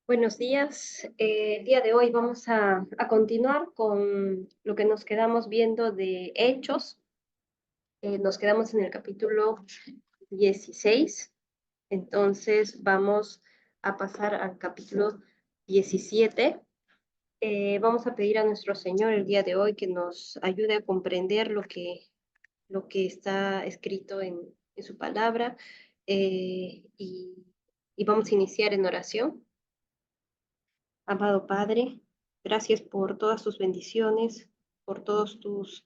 Buenos días. El día de hoy vamos a continuar con lo que nos quedamos viendo de Hechos. Nos quedamos en el capítulo 16. Entonces vamos a pasar al capítulo 17. Vamos a pedir a nuestro Señor el día de hoy que nos ayude a comprender lo que está escrito en su palabra. Y vamos a iniciar en oración. Amado Padre, gracias por todas tus bendiciones, por todos tus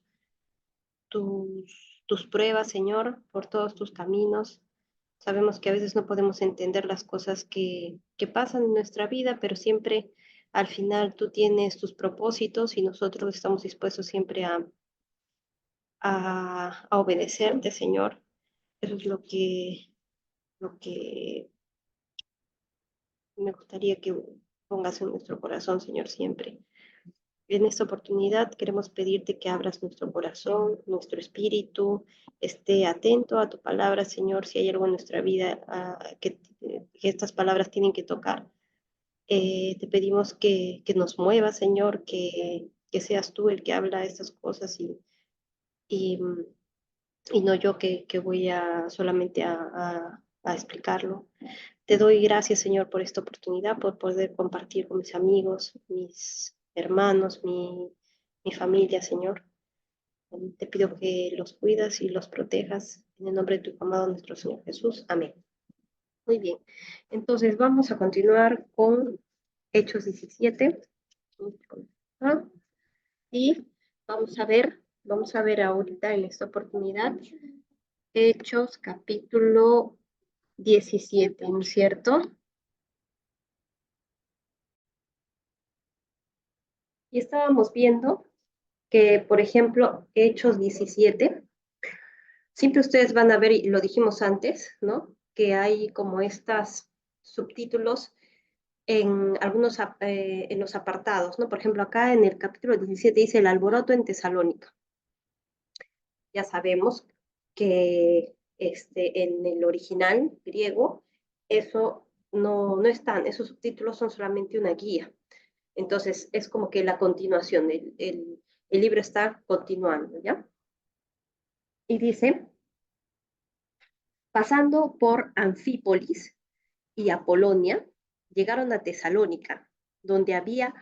pruebas, Señor, por todos tus caminos. Sabemos que a veces no podemos entender las cosas que pasan en nuestra vida, pero siempre al final tú tienes tus propósitos y nosotros estamos dispuestos siempre a obedecerte, Señor. Eso es lo que me gustaría que pongas en nuestro corazón, Señor, siempre. En esta oportunidad queremos pedirte que abras nuestro corazón, nuestro espíritu, esté atento a tu palabra, Señor, si hay algo en nuestra vida que estas palabras tienen que tocar. Te pedimos que nos muevas, Señor, que seas tú el que habla estas cosas y, y no yo que voy a solamente a explicarlo. Te doy gracias, Señor, por esta oportunidad, por poder compartir con mis amigos, mis hermanos, mi familia, Señor. Te pido que los cuidas y los protejas en el nombre de tu amado nuestro Señor Jesús. Amén. Muy bien. Entonces vamos a continuar con Hechos 17. Ah, Y vamos a ver ahorita en esta oportunidad Hechos capítulo 17, ¿no es cierto? Y estábamos viendo que, por ejemplo, Hechos 17, siempre ustedes van a ver, y lo dijimos antes, ¿no? Que hay como estas subtítulos en algunos en los apartados, ¿no? Por ejemplo, acá en el capítulo 17 dice el alboroto en Tesalónica. Ya sabemos que en el original griego eso no están, esos subtítulos son solamente una guía. Entonces, es como que la continuación, el libro está continuando, ¿ya? Y dice, pasando por Anfípolis y Apolonia, llegaron a Tesalónica, donde había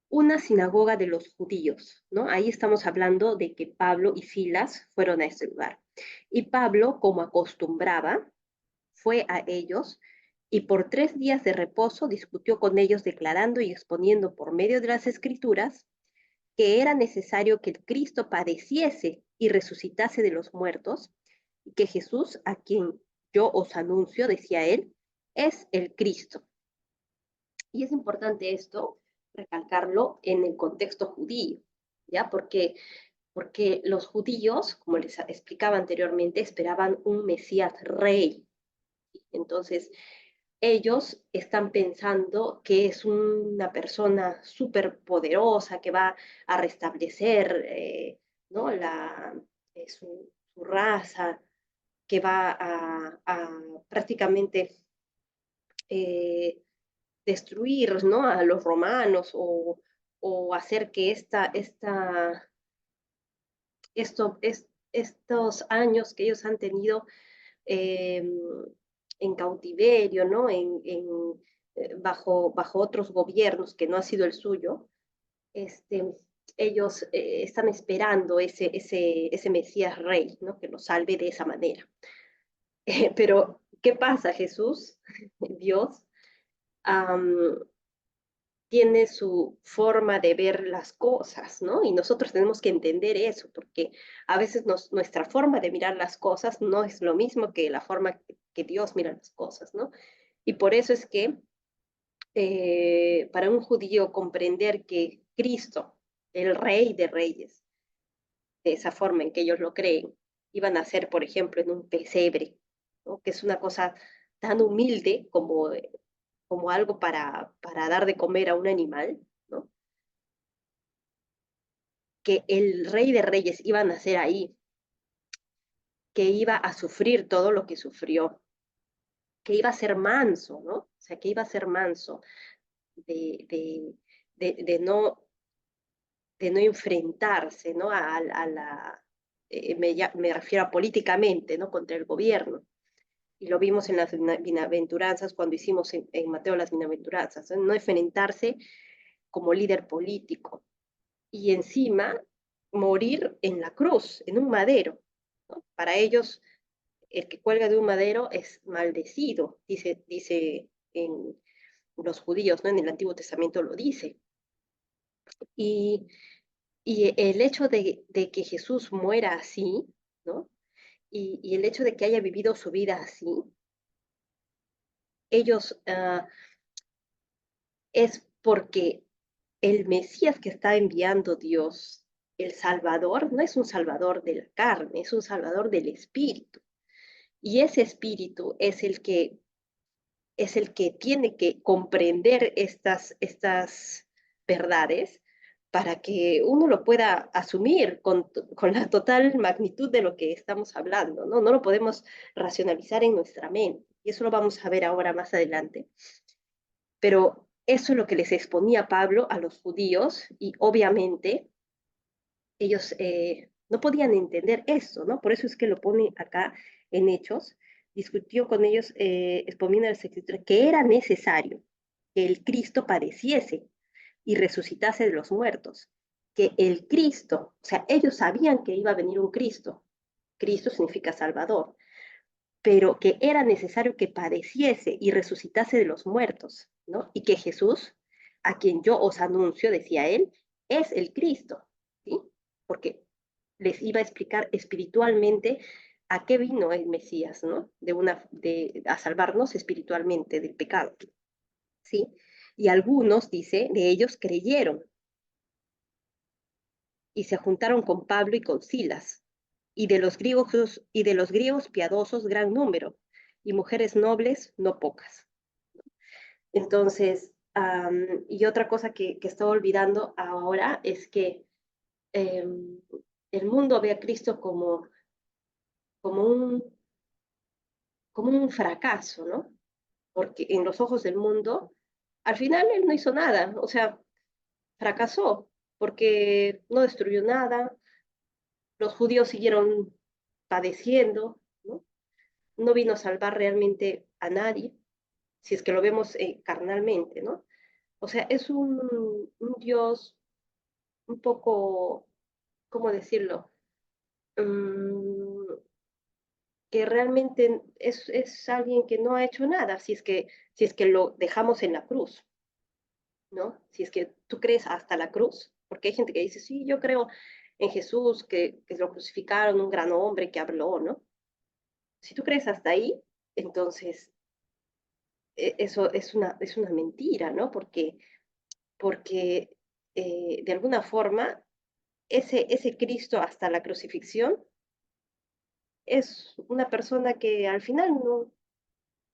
una sinagoga de los judíos, ¿no? Ahí estamos hablando de que Pablo y Silas fueron a ese lugar. Y Pablo, como acostumbraba, fue a ellos y por 3 días de reposo discutió con ellos declarando y exponiendo por medio de las escrituras que era necesario que el Cristo padeciese y resucitase de los muertos, y que Jesús, a quien yo os anuncio, decía él, es el Cristo. Y es importante esto, recalcarlo en el contexto judío, ¿ya? Porque los judíos, como les explicaba anteriormente, esperaban un Mesías rey. Entonces, ellos están pensando que es una persona súper poderosa que va a restablecer, ¿no? Su raza, que va a prácticamente eh, destruir, ¿no? A los romanos o hacer que estos años que ellos han tenido eh, en cautiverio, ¿no? Bajo otros gobiernos que no ha sido el suyo, este, ellos están esperando ese Mesías rey, ¿no? Que los salve de esa manera. Pero, ¿qué pasa? Jesús, Dios, um, tiene su forma de ver las cosas, ¿no? Y nosotros tenemos que entender eso, porque a veces nuestra forma de mirar las cosas no es lo mismo que la forma que Dios mira las cosas, ¿no? Y por eso es que para un judío comprender que Cristo, el Rey de Reyes, de esa forma en que ellos lo creen, iban a ser, por ejemplo, en un pesebre, ¿no? Que es una cosa tan humilde como algo para dar de comer a un animal, ¿no? Que el Rey de Reyes iba a nacer ahí, que iba a sufrir todo lo que sufrió, que iba a ser manso, ¿no? O sea, que iba a ser manso, de, de, de, de no, de no enfrentarse, ¿no? A la, me refiero a políticamente, ¿no? Contra el gobierno. Y lo vimos en las bienaventuranzas cuando hicimos en Mateo las bienaventuranzas, ¿no? No enfrentarse como líder político y encima morir en la cruz, en un madero, ¿no? Para ellos, el que cuelga de un madero es maldecido, dice en los judíos, ¿no? En el Antiguo Testamento lo dice. Y, y el hecho de que Jesús muera así, ¿no? Y el hecho de que haya vivido su vida así, ellos es porque el Mesías que está enviando Dios, el Salvador, no es un Salvador de la carne, es un Salvador del Espíritu. Y ese Espíritu es el que tiene que comprender estas verdades para que uno lo pueda asumir con la total magnitud de lo que estamos hablando, ¿no? No lo podemos racionalizar en nuestra mente. Y eso lo vamos a ver ahora más adelante. Pero eso es lo que les exponía Pablo a los judíos y obviamente ellos no podían entender eso, ¿no? Por eso es que lo pone acá en Hechos. Discutió con ellos, exponiendo a las escrituras, que era necesario que el Cristo padeciese y resucitase de los muertos. Que el Cristo, o sea, ellos sabían que iba a venir un Cristo. Cristo significa Salvador, pero que era necesario que padeciese y resucitase de los muertos, ¿no? Y que Jesús, a quien yo os anuncio, decía él, es el Cristo, ¿sí? Porque les iba a explicar espiritualmente a qué vino el Mesías, ¿no? A salvarnos espiritualmente del pecado, ¿sí? Y algunos, dice, de ellos creyeron y se juntaron con Pablo y con Silas, y de los griegos piadosos gran número, y mujeres nobles no pocas. Entonces, y otra cosa que estaba olvidando ahora es que el mundo ve a Cristo como un, como un fracaso, ¿no? Porque en los ojos del mundo, al final él no hizo nada, o sea, fracasó, porque no destruyó nada, los judíos siguieron padeciendo, ¿no? No vino a salvar realmente a nadie, si es que lo vemos carnalmente, ¿no? O sea, es un Dios un poco, ¿cómo decirlo? Mm, que realmente es alguien que no ha hecho nada, si es que lo dejamos en la cruz, ¿no? Si es que tú crees hasta la cruz, porque hay gente que dice, sí, yo creo en Jesús, que lo crucificaron, un gran hombre que habló, ¿no? Si tú crees hasta ahí, entonces eso es una mentira, ¿no? Porque de alguna forma ese Cristo hasta la crucifixión es una persona que al final no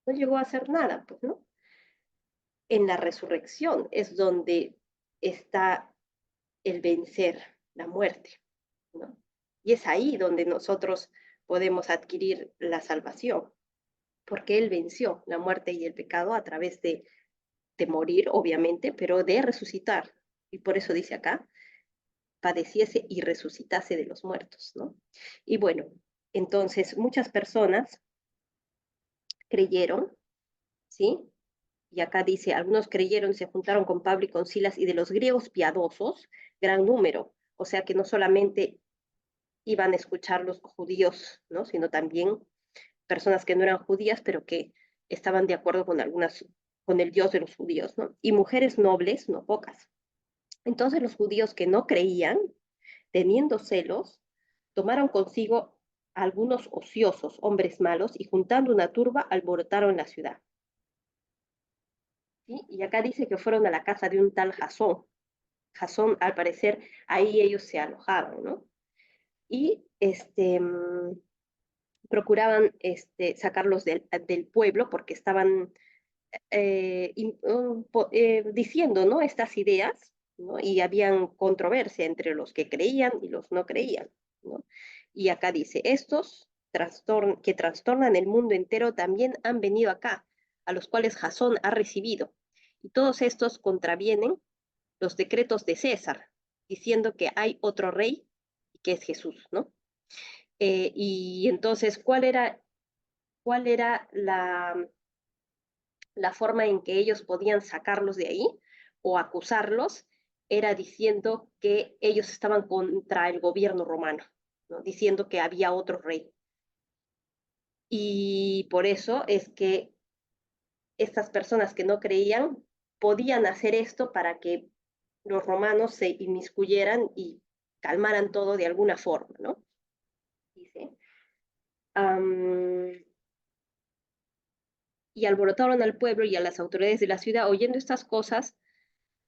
llegó a hacer nada, pues, ¿no? En la resurrección es donde está el vencer la muerte, ¿no? Y es ahí donde nosotros podemos adquirir la salvación, porque Él venció la muerte y el pecado a través de morir, obviamente, pero de resucitar. Y por eso dice acá, padeciese y resucitase de los muertos, ¿no? Y bueno, entonces muchas personas creyeron, ¿sí? Y acá dice, algunos creyeron, se juntaron con Pablo y con Silas y de los griegos piadosos, gran número. O sea que no solamente iban a escuchar los judíos, ¿no? Sino también personas que no eran judías, pero que estaban de acuerdo con el Dios de los judíos, ¿no? Y mujeres nobles, no pocas. Entonces los judíos que no creían, teniendo celos, tomaron consigo algunos ociosos, hombres malos, y juntando una turba, alborotaron la ciudad. ¿Sí? Y acá dice que fueron a la casa de un tal Jasón. Jasón, al parecer, ahí ellos se alojaban, ¿no? Y procuraban sacarlos del pueblo porque estaban diciendo, ¿no? Estas ideas, ¿no? Y habían controversia entre los que creían y los no creían, ¿no? Y acá dice, estos que trastornan el mundo entero también han venido acá, a los cuales Jasón ha recibido, y todos estos contravienen los decretos de César, diciendo que hay otro rey, que es Jesús, ¿no? Y entonces, cuál era la forma en que ellos podían sacarlos de ahí o acusarlos? Era diciendo que ellos estaban contra el gobierno romano, ¿no? Diciendo que había otro rey. Y por eso es que estas personas que no creían podían hacer esto para que los romanos se inmiscuyeran y calmaran todo de alguna forma, ¿no? Dice. Um, y alborotaron al pueblo y a las autoridades de la ciudad oyendo estas cosas,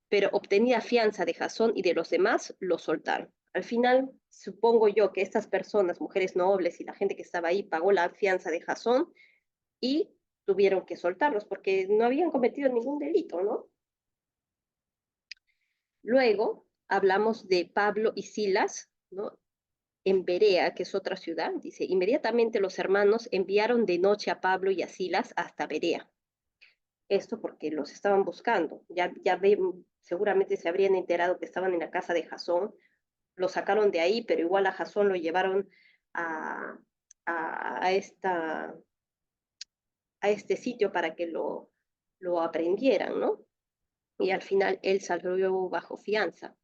pero obtenida fianza de Jasón y de los demás, los soltaron. Al final, supongo yo que estas personas, mujeres nobles y la gente que estaba ahí, pagó la fianza de Jasón y tuvieron que soltarlos porque no habían cometido ningún delito, ¿no? Luego hablamos de Pablo y Silas, ¿no? En Berea, que es otra ciudad, dice, inmediatamente los hermanos enviaron de noche a Pablo y a Silas hasta Berea. Esto porque los estaban buscando. Seguramente se habrían enterado que estaban en la casa de Jasón, lo sacaron de ahí, pero igual a Jasón lo llevaron a, a, a esta, a este sitio para que lo aprendieran, ¿no? Y al final él salió bajo fianza.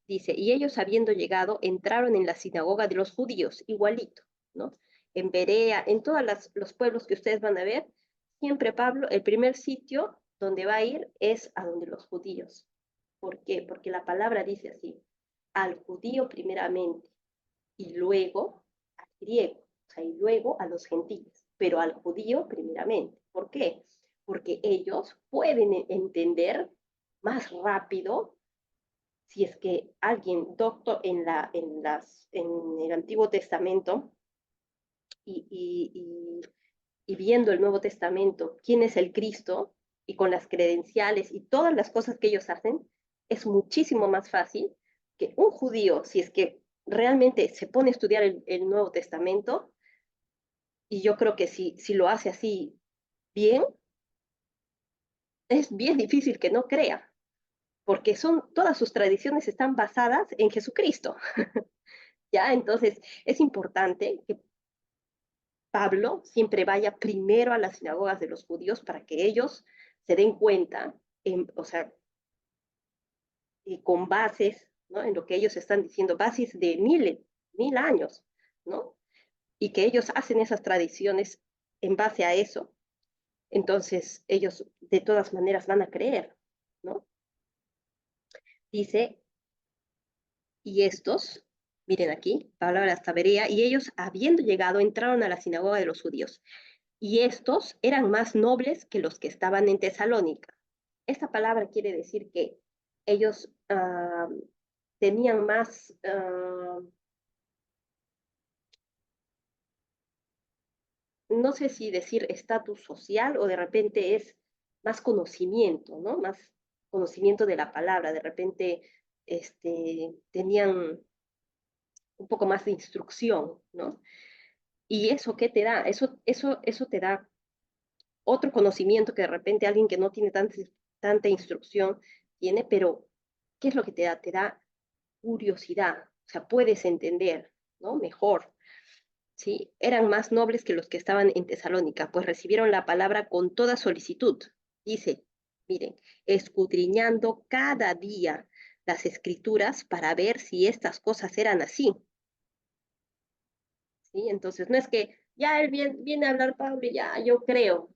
Dice, y ellos habiendo llegado, entraron en la sinagoga de los judíos, igualito, ¿no? En Berea, en todos los pueblos que ustedes van a ver, siempre Pablo, el primer sitio donde va a ir es a donde los judíos. ¿Por qué? Porque la palabra dice así, al judío primeramente y luego al griego, o sea, y luego a los gentiles, pero al judío primeramente. ¿Por qué? Porque ellos pueden entender más rápido si es que alguien docto en el Antiguo Testamento y, y, y, y viendo el Nuevo Testamento, quién es el Cristo y con las credenciales y todas las cosas que ellos hacen, es muchísimo más fácil que un judío, si es que realmente se pone a estudiar el Nuevo Testamento, y yo creo que si lo hace así bien, es bien difícil que no crea, porque todas sus tradiciones están basadas en Jesucristo. ¿Ya? Entonces, es importante que Pablo siempre vaya primero a las sinagogas de los judíos para que ellos se den cuenta, o sea, con bases, ¿no? En lo que ellos están diciendo, bases de mil años, ¿no? Y que ellos hacen esas tradiciones en base a eso, entonces ellos de todas maneras van a creer, ¿no? Dice, y estos, miren aquí, palabra hasta Berea, y ellos, habiendo llegado, entraron a la sinagoga de los judíos. Y estos eran más nobles que los que estaban en Tesalónica. Esta palabra quiere decir que ellos tenían más, no sé si decir estatus social o de repente es más conocimiento, ¿no? Más conocimiento de la palabra, de repente tenían un poco más de instrucción, ¿no? ¿Y eso qué te da? Eso te da otro conocimiento que de repente alguien que no tiene tanta instrucción tiene, pero ¿qué es lo que te da? Te da curiosidad, o sea, puedes entender, ¿no? Mejor, ¿sí? Eran más nobles que los que estaban en Tesalónica, pues recibieron la palabra con toda solicitud. Dice, miren, escudriñando cada día las escrituras para ver si estas cosas eran así, ¿sí? Entonces, no es que ya él viene a hablar Pablo y ya yo creo,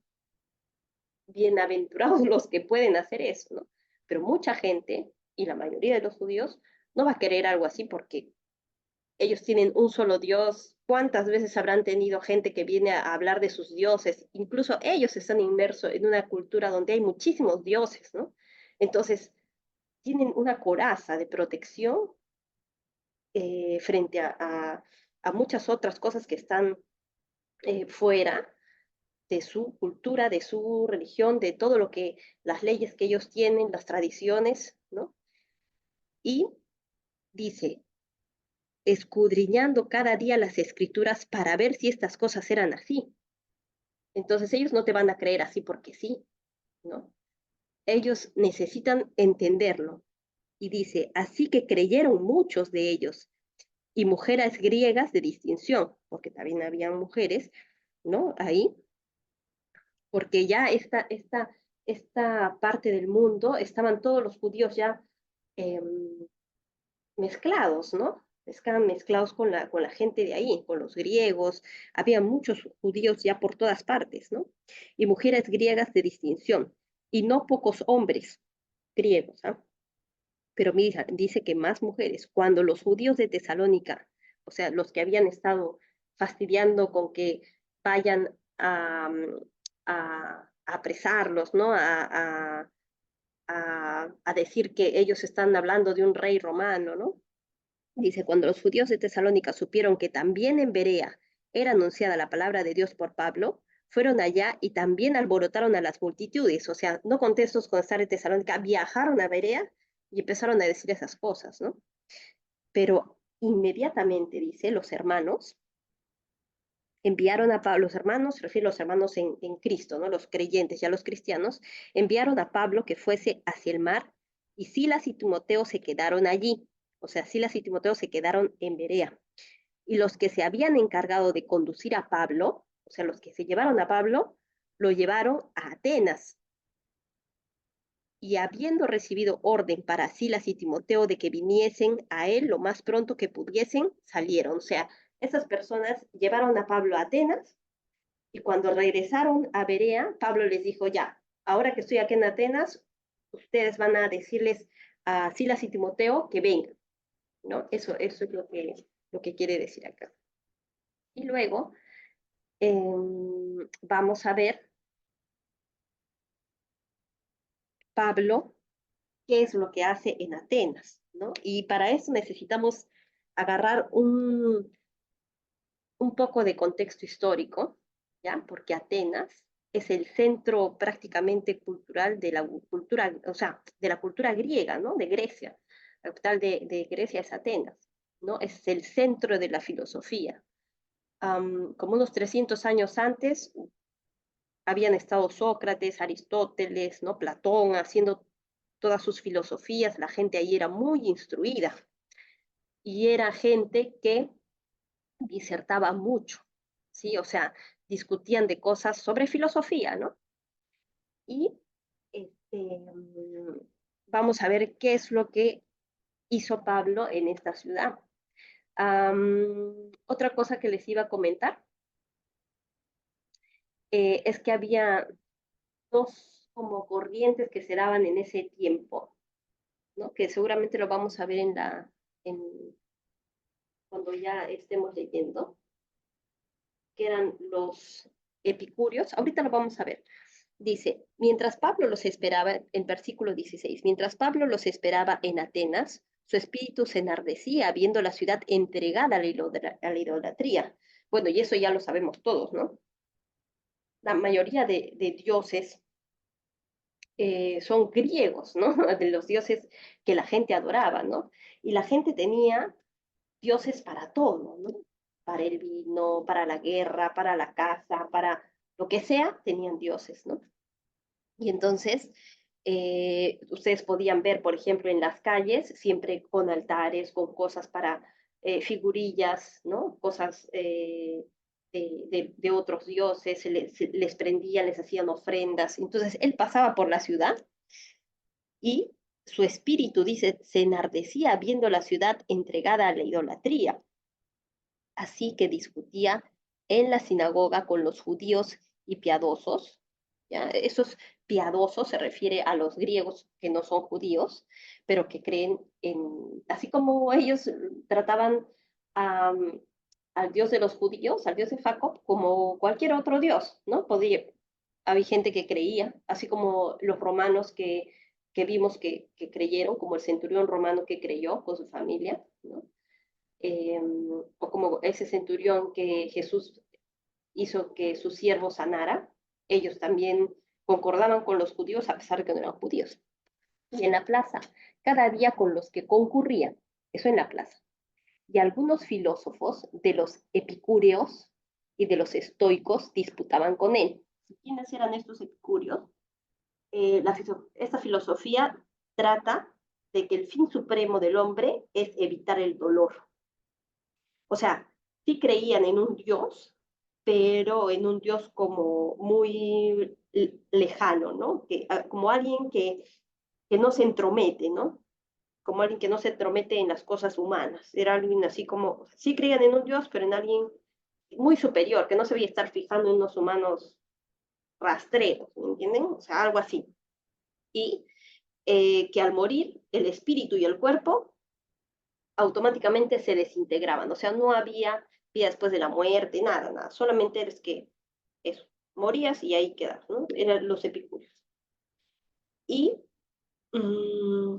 bienaventurados los que pueden hacer eso, ¿no? Pero mucha gente, y la mayoría de los judíos, no va a querer algo así porque ellos tienen un solo Dios. ¿Cuántas veces habrán tenido gente que viene a hablar de sus dioses? Incluso ellos están inmersos en una cultura donde hay muchísimos dioses, ¿no? Entonces, tienen una coraza de protección frente a muchas otras cosas que están fuera de su cultura, de su religión, de todo lo que, las leyes que ellos tienen, las tradiciones, ¿no? Y dice, escudriñando cada día las escrituras para ver si estas cosas eran así. Entonces ellos no te van a creer así porque sí, ¿no? ellos necesitan entenderlo. Y dice, así que creyeron muchos de ellos, y mujeres griegas de distinción, porque también habían mujeres, ¿no? Ahí, porque ya esta parte del mundo estaban todos los judíos ya eh, mezclados, ¿no? Estaban mezclados con la gente de ahí, con los griegos, había muchos judíos ya por todas partes, ¿no? Y mujeres griegas de distinción, y no pocos hombres griegos, ¿ah? Pero mira, dice que más mujeres, cuando los judíos de Tesalónica, o sea, los que habían estado fastidiando con que vayan a apresarlos, ¿no? A decir que ellos están hablando de un rey romano, ¿no? Dice, cuando los judíos de Tesalónica supieron que también en Berea era anunciada la palabra de Dios por Pablo, fueron allá y también alborotaron a las multitudes, o sea, no contentos con estar en Tesalónica, viajaron a Berea y empezaron a decir esas cosas, ¿no? Pero inmediatamente, dice, los hermanos enviaron a Pablo, los hermanos, refiero a los hermanos en Cristo, ¿no? Los creyentes, ya los cristianos, enviaron a Pablo que fuese hacia el mar y Silas y Timoteo se quedaron allí, o sea, Silas y Timoteo se quedaron en Berea. Y los que se habían encargado de conducir a Pablo, o sea, los que se llevaron a Pablo, lo llevaron a Atenas. Y habiendo recibido orden para Silas y Timoteo de que viniesen a él lo más pronto que pudiesen, salieron. O sea, esas personas llevaron a Pablo a Atenas y cuando regresaron a Berea, Pablo les dijo, ya, ahora que estoy aquí en Atenas, ustedes van a decirles a Silas y Timoteo que vengan, ¿no? Eso es lo que quiere decir acá. Y luego vamos a ver Pablo qué es lo que hace en Atenas, ¿no? Y para eso necesitamos agarrar un poco de contexto histórico, ¿ya? Porque Atenas es el centro prácticamente cultural de la cultura, o sea, de la cultura griega, ¿no? De Grecia. La capital de Grecia es Atenas, ¿no? Es el centro de la filosofía. Como unos 300 años antes, habían estado Sócrates, Aristóteles, ¿no? Platón haciendo todas sus filosofías, la gente ahí era muy instruida y era gente que disertaba mucho, ¿sí? O sea, discutían de cosas sobre filosofía, ¿no? Y vamos a ver qué es lo que hizo Pablo en esta ciudad. Otra cosa que les iba a comentar es que había dos como corrientes que se daban en ese tiempo, ¿no? Que seguramente lo vamos a ver en, cuando ya estemos leyendo, que eran los epicúreos. Ahorita lo vamos a ver. Dice, mientras Pablo los esperaba, en versículo 16, mientras Pablo los esperaba en Atenas, su espíritu se enardecía viendo la ciudad entregada a la idolatría. Bueno, y eso ya lo sabemos todos, ¿no? La mayoría de dioses son griegos, ¿no? De los dioses que la gente adoraba, ¿no? Y la gente tenía dioses para todo, ¿no? Para el vino, para la guerra, para la caza, para lo que sea, tenían dioses, ¿no? Y entonces, ustedes podían ver, por ejemplo, en las calles, siempre con altares, con cosas para figurillas, ¿no? Cosas de otros dioses, se les prendían, les hacían ofrendas. Entonces, él pasaba por la ciudad y su espíritu, dice, se enardecía viendo la ciudad entregada a la idolatría. Así que discutía en la sinagoga con los judíos y piadosos. ¿Ya? Esos piadosos se refiere a los griegos que no son judíos, pero que creen así como ellos trataban a, al Dios de los judíos, al Dios de Jacob, como cualquier otro Dios, ¿no? Había gente que creía, así como los romanos que vimos que creyeron, como el centurión romano que creyó con su familia, ¿no? O como ese centurión que Jesús hizo que su siervo sanara, ellos también concordaban con los judíos a pesar de que no eran judíos. Y en la plaza, cada día con los que concurrían, eso en la plaza. Y algunos filósofos de los epicúreos y de los estoicos disputaban con él. ¿Quiénes eran estos epicúreos? esta filosofía trata de que el fin supremo del hombre es evitar el dolor. O sea, sí creían en un Dios, pero en un Dios como muy lejano, ¿no? Como alguien que no se entromete, ¿no? Como alguien que no se entromete en las cosas humanas. Era alguien así como, sí creían en un Dios, pero en alguien muy superior, que no se debía estar fijando en unos humanos rastreros, ¿me entienden? O sea, algo así. Y que al morir el espíritu y el cuerpo automáticamente se desintegraban, o sea, no había vida después de la muerte, nada, nada, solamente eres que eso, morías y ahí quedas, ¿no? Eran los epicúreos. Y mmm,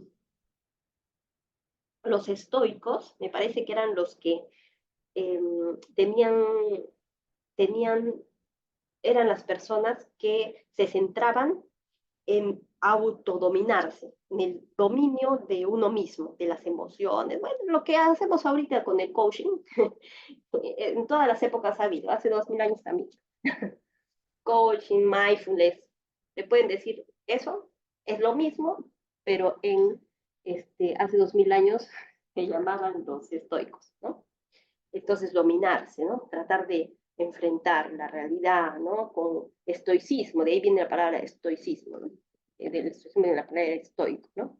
los estoicos, me parece que eran los que eh, tenían, tenían, eran las personas que se centraban en autodominarse, en el dominio de uno mismo, de las emociones, bueno, lo que hacemos ahorita con el coaching, en todas las épocas ha habido, hace 2000 años también. Coaching, mindfulness, le pueden decir eso, es lo mismo, pero hace 2000 años se llamaban los estoicos, ¿no? Entonces, dominarse, ¿no? Tratar de enfrentar la realidad, ¿no? Con estoicismo, de ahí viene la palabra estoicismo, ¿no? Del estoicismo de la palabra estoico, ¿no?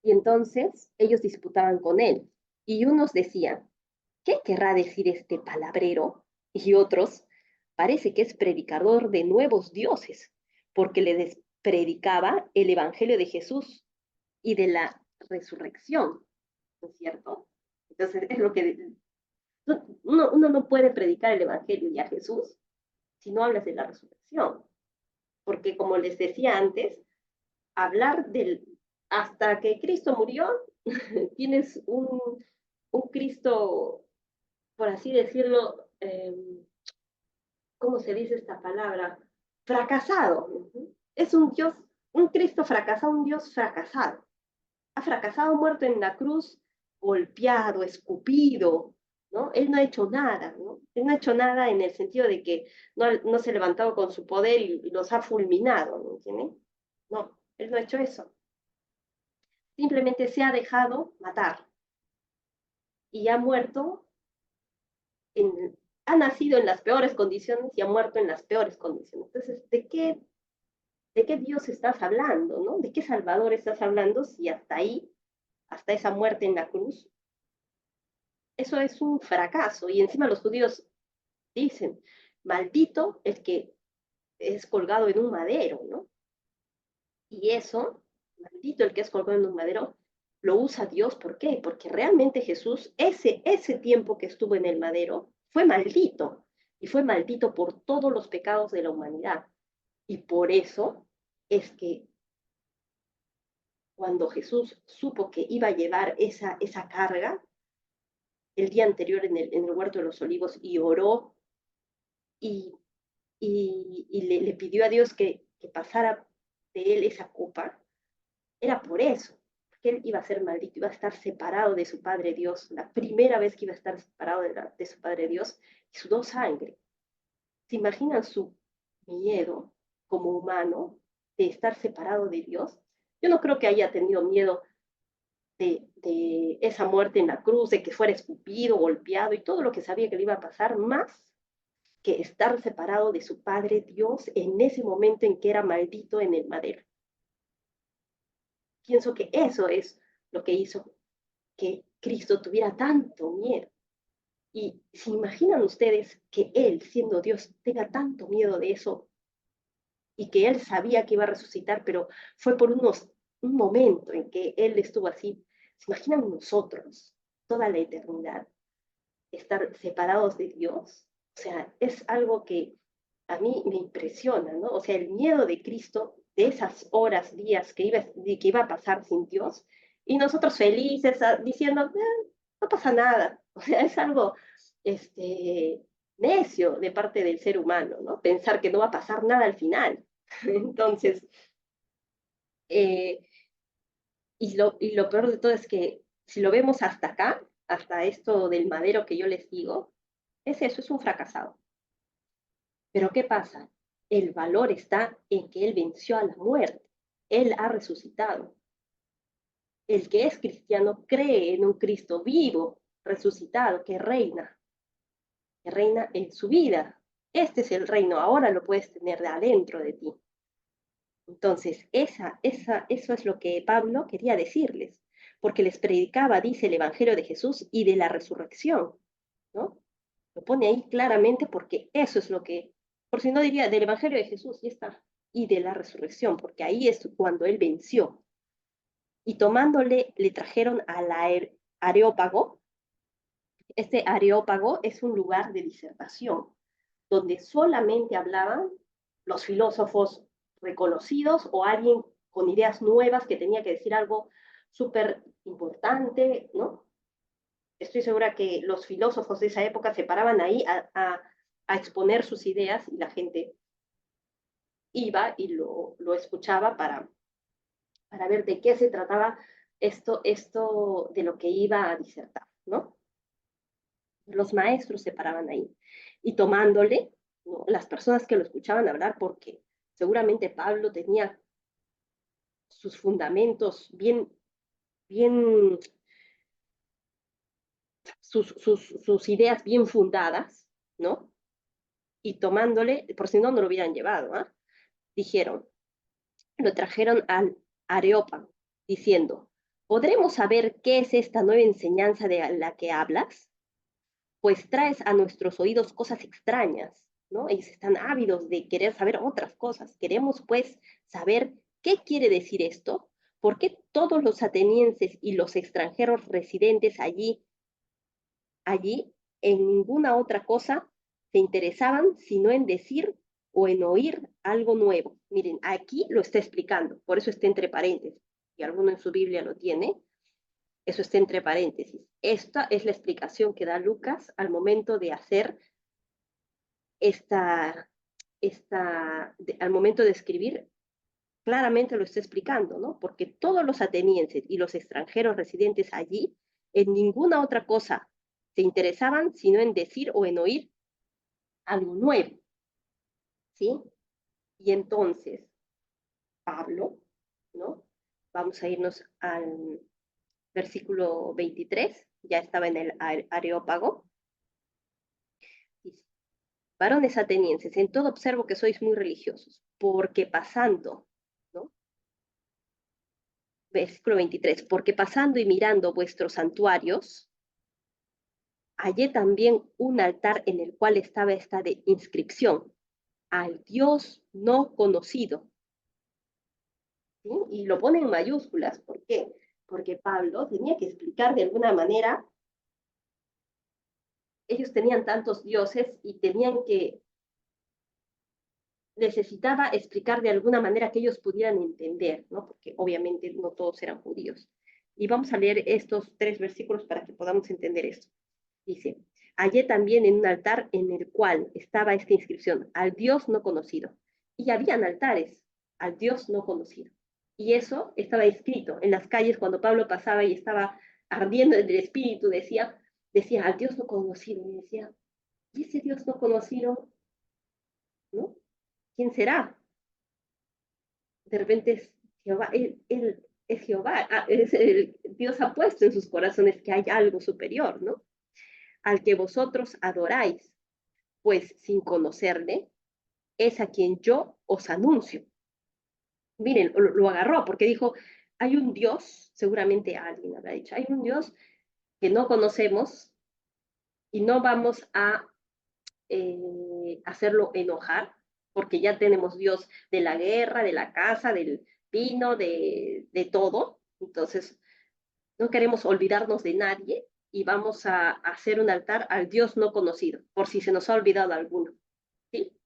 Y entonces ellos disputaban con él, y unos decían, ¿qué querrá decir este palabrero? Y otros, parece que es predicador de nuevos dioses, porque le predicaba el evangelio de Jesús y de la resurrección, ¿no es cierto? Entonces es lo que uno no puede predicar el evangelio y a Jesús si no hablas de la resurrección, porque como les decía antes, hablar del hasta que Cristo murió, tienes un Cristo, por así decirlo, ¿cómo se dice esta palabra? Fracasado. Es un Dios, un Cristo fracasado, un Dios fracasado. Ha fracasado, muerto en la cruz, golpeado, escupido, ¿no? Él no ha hecho nada, ¿no? Él no ha hecho nada en el sentido de que no se ha levantado con su poder y los ha fulminado, ¿no entienden? No, él no ha hecho eso. Simplemente se ha dejado matar y ha muerto ha nacido en las peores condiciones y ha muerto en las peores condiciones. Entonces, ¿de qué Dios estás hablando, no? ¿De qué Salvador estás hablando si hasta ahí, hasta esa muerte en la cruz, eso es un fracaso? Y encima los judíos dicen, maldito el que es colgado en un madero, ¿no? Y eso, maldito el que es colgado en un madero, lo usa Dios, ¿por qué? Porque realmente Jesús, ese tiempo que estuvo en el madero, fue maldito, y fue maldito por todos los pecados de la humanidad. Y por eso es que cuando Jesús supo que iba a llevar esa carga, el día anterior en el huerto de los olivos, y oró y, le pidió a Dios que pasara de él esa copa, era por eso, porque él iba a ser maldito, iba a estar separado de su Padre Dios, la primera vez que iba a estar separado de su Padre Dios, y sudó sangre. ¿Se imaginan su miedo como humano de estar separado de Dios? Yo no creo que haya tenido miedo de esa muerte en la cruz, de que fuera escupido, golpeado y todo lo que sabía que le iba a pasar, más que estar separado de su Padre Dios en ese momento en que era maldito en el madero. Pienso que eso es lo que hizo que Cristo tuviera tanto miedo. Y se imaginan ustedes que Él, siendo Dios, tenga tanto miedo de eso y que Él sabía que iba a resucitar, pero fue por un momento en que Él estuvo así. ¿Se imaginan nosotros, toda la eternidad, estar separados de Dios? O sea, es algo que a mí me impresiona, ¿no? O sea, el miedo de Cristo de esas horas, días que iba a pasar sin Dios, y nosotros felices diciendo, no pasa nada. O sea, es algo necio de parte del ser humano, ¿no? Pensar que no va a pasar nada al final. Entonces, eh, y lo peor de todo es que si lo vemos hasta acá, hasta esto del madero que yo les digo, es eso, es un fracasado. Pero ¿qué pasa? El valor está en que Él venció a la muerte. Él ha resucitado. El que es cristiano cree en un Cristo vivo, resucitado, que reina en su vida. Este es el reino, ahora lo puedes tener de adentro de ti. Entonces, eso es lo que Pablo quería decirles, porque les predicaba, dice el Evangelio de Jesús y de la resurrección, ¿no? Lo pone ahí claramente porque eso es lo que, por si no diría del Evangelio de Jesús, y está, y de la resurrección, porque ahí es cuando él venció. Y tomándole, le trajeron al Areópago. Este Areópago es un lugar de disertación, donde solamente hablaban los filósofos reconocidos o alguien con ideas nuevas que tenía que decir algo súper importante, ¿no? Estoy segura que los filósofos de esa época se paraban ahí a exponer sus ideas y la gente iba y lo escuchaba para ver de qué se trataba esto de lo que iba a disertar, ¿no? Los maestros se paraban ahí y tomándole, ¿no? Las personas que lo escuchaban hablar, porque seguramente Pablo tenía sus fundamentos bien, sus ideas bien fundadas, ¿no? Y tomándole, por si no, no lo hubieran llevado, ¿ah? Dijeron, lo trajeron al Areópago, diciendo, ¿podremos saber qué es esta nueva enseñanza de la que hablas? Pues traes a nuestros oídos cosas extrañas, ¿no? Ellos están ávidos de querer saber otras cosas. Queremos, pues, saber qué quiere decir esto, por qué todos los atenienses y los extranjeros residentes allí, en ninguna otra cosa se interesaban sino en decir o en oír algo nuevo. Miren, aquí lo está explicando, por eso está entre paréntesis, y alguno en su Biblia lo tiene, eso está entre paréntesis. Esta es la explicación que da Lucas al momento de hacer al momento de escribir, claramente lo está explicando, ¿no? Porque todos los atenienses y los extranjeros residentes allí, en ninguna otra cosa se interesaban sino en decir o en oír algo nuevo, ¿sí? Y entonces, Pablo, ¿no? Vamos a irnos al versículo 23, ya estaba en el Areópago, dice, varones atenienses, en todo observo que sois muy religiosos, porque pasando, ¿no? Versículo 23, porque pasando y mirando vuestros santuarios, hallé también un altar en el cual estaba esta de inscripción, al Dios no conocido, ¿sí? Y lo pone en mayúsculas, ¿por qué? Porque Pablo tenía que explicar de alguna manera, ellos tenían tantos dioses y tenían que, necesitaba explicar de alguna manera que ellos pudieran entender, ¿no? Porque obviamente no todos eran judíos. Y vamos a leer estos 3 versículos para que podamos entender esto. Dice, hallé también en un altar en el cual estaba esta inscripción, al Dios no conocido. Y habían altares al Dios no conocido. Y eso estaba escrito en las calles cuando Pablo pasaba y estaba ardiendo en el espíritu, decía al Dios no conocido. Y decía, ¿y ese Dios no conocido, no? ¿Quién será? De repente es Jehová, él es Jehová, Dios ha puesto en sus corazones que hay algo superior, ¿no? Al que vosotros adoráis, pues sin conocerle, es a quien yo os anuncio. Miren, lo agarró porque dijo, hay un Dios, seguramente alguien habrá dicho, hay un Dios que no conocemos y no vamos a hacerlo enojar, porque ya tenemos Dios de la guerra, de la casa, del vino, de todo. Entonces, no queremos olvidarnos de nadie y vamos a hacer un altar al Dios no conocido, por si se nos ha olvidado alguno. ¿Sí?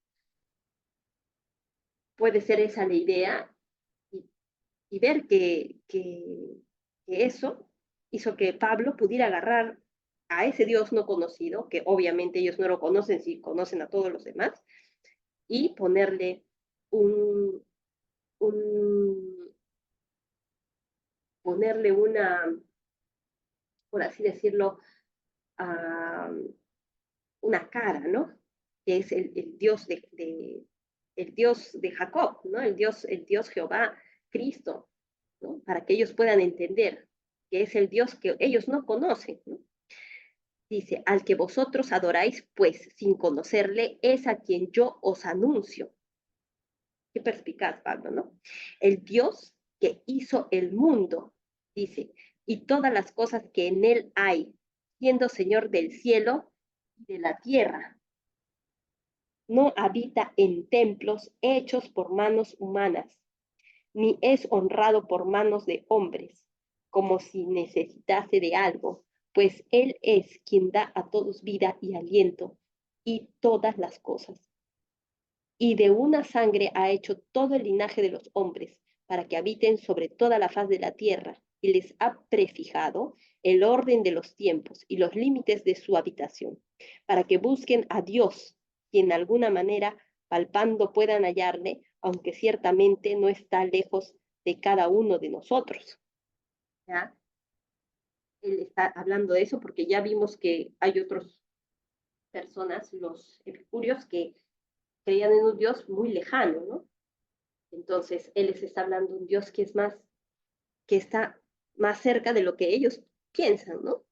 Puede ser esa la idea y, y ver que eso hizo que Pablo pudiera agarrar a ese Dios no conocido, que obviamente ellos no lo conocen si conocen a todos los demás, y ponerle un, un ponerle una, por así decirlo, una cara, ¿no? Que es el Dios Dios de Jacob, ¿no? El Dios Jehová, Cristo, ¿no? Para que ellos puedan entender que es el Dios que ellos no conocen, ¿no? Dice, al que vosotros adoráis, pues, sin conocerle, es a quien yo os anuncio. Qué perspicaz, Pablo, ¿no? El Dios que hizo el mundo, dice, y todas las cosas que en él hay, siendo Señor del cielo y de la tierra. No habita en templos hechos por manos humanas, ni es honrado por manos de hombres, como si necesitase de algo, pues Él es quien da a todos vida y aliento y todas las cosas. Y de una sangre ha hecho todo el linaje de los hombres, para que habiten sobre toda la faz de la tierra, y les ha prefijado el orden de los tiempos y los límites de su habitación, para que busquen a Dios, y en alguna manera, palpando, puedan hallarle, aunque ciertamente no está lejos de cada uno de nosotros. ¿Ya? Él está hablando de eso porque ya vimos que hay otras personas, los epicúreos, que creían en un Dios muy lejano, ¿no? Entonces, él les está hablando de un Dios que es más, que está más cerca de lo que ellos piensan, ¿no?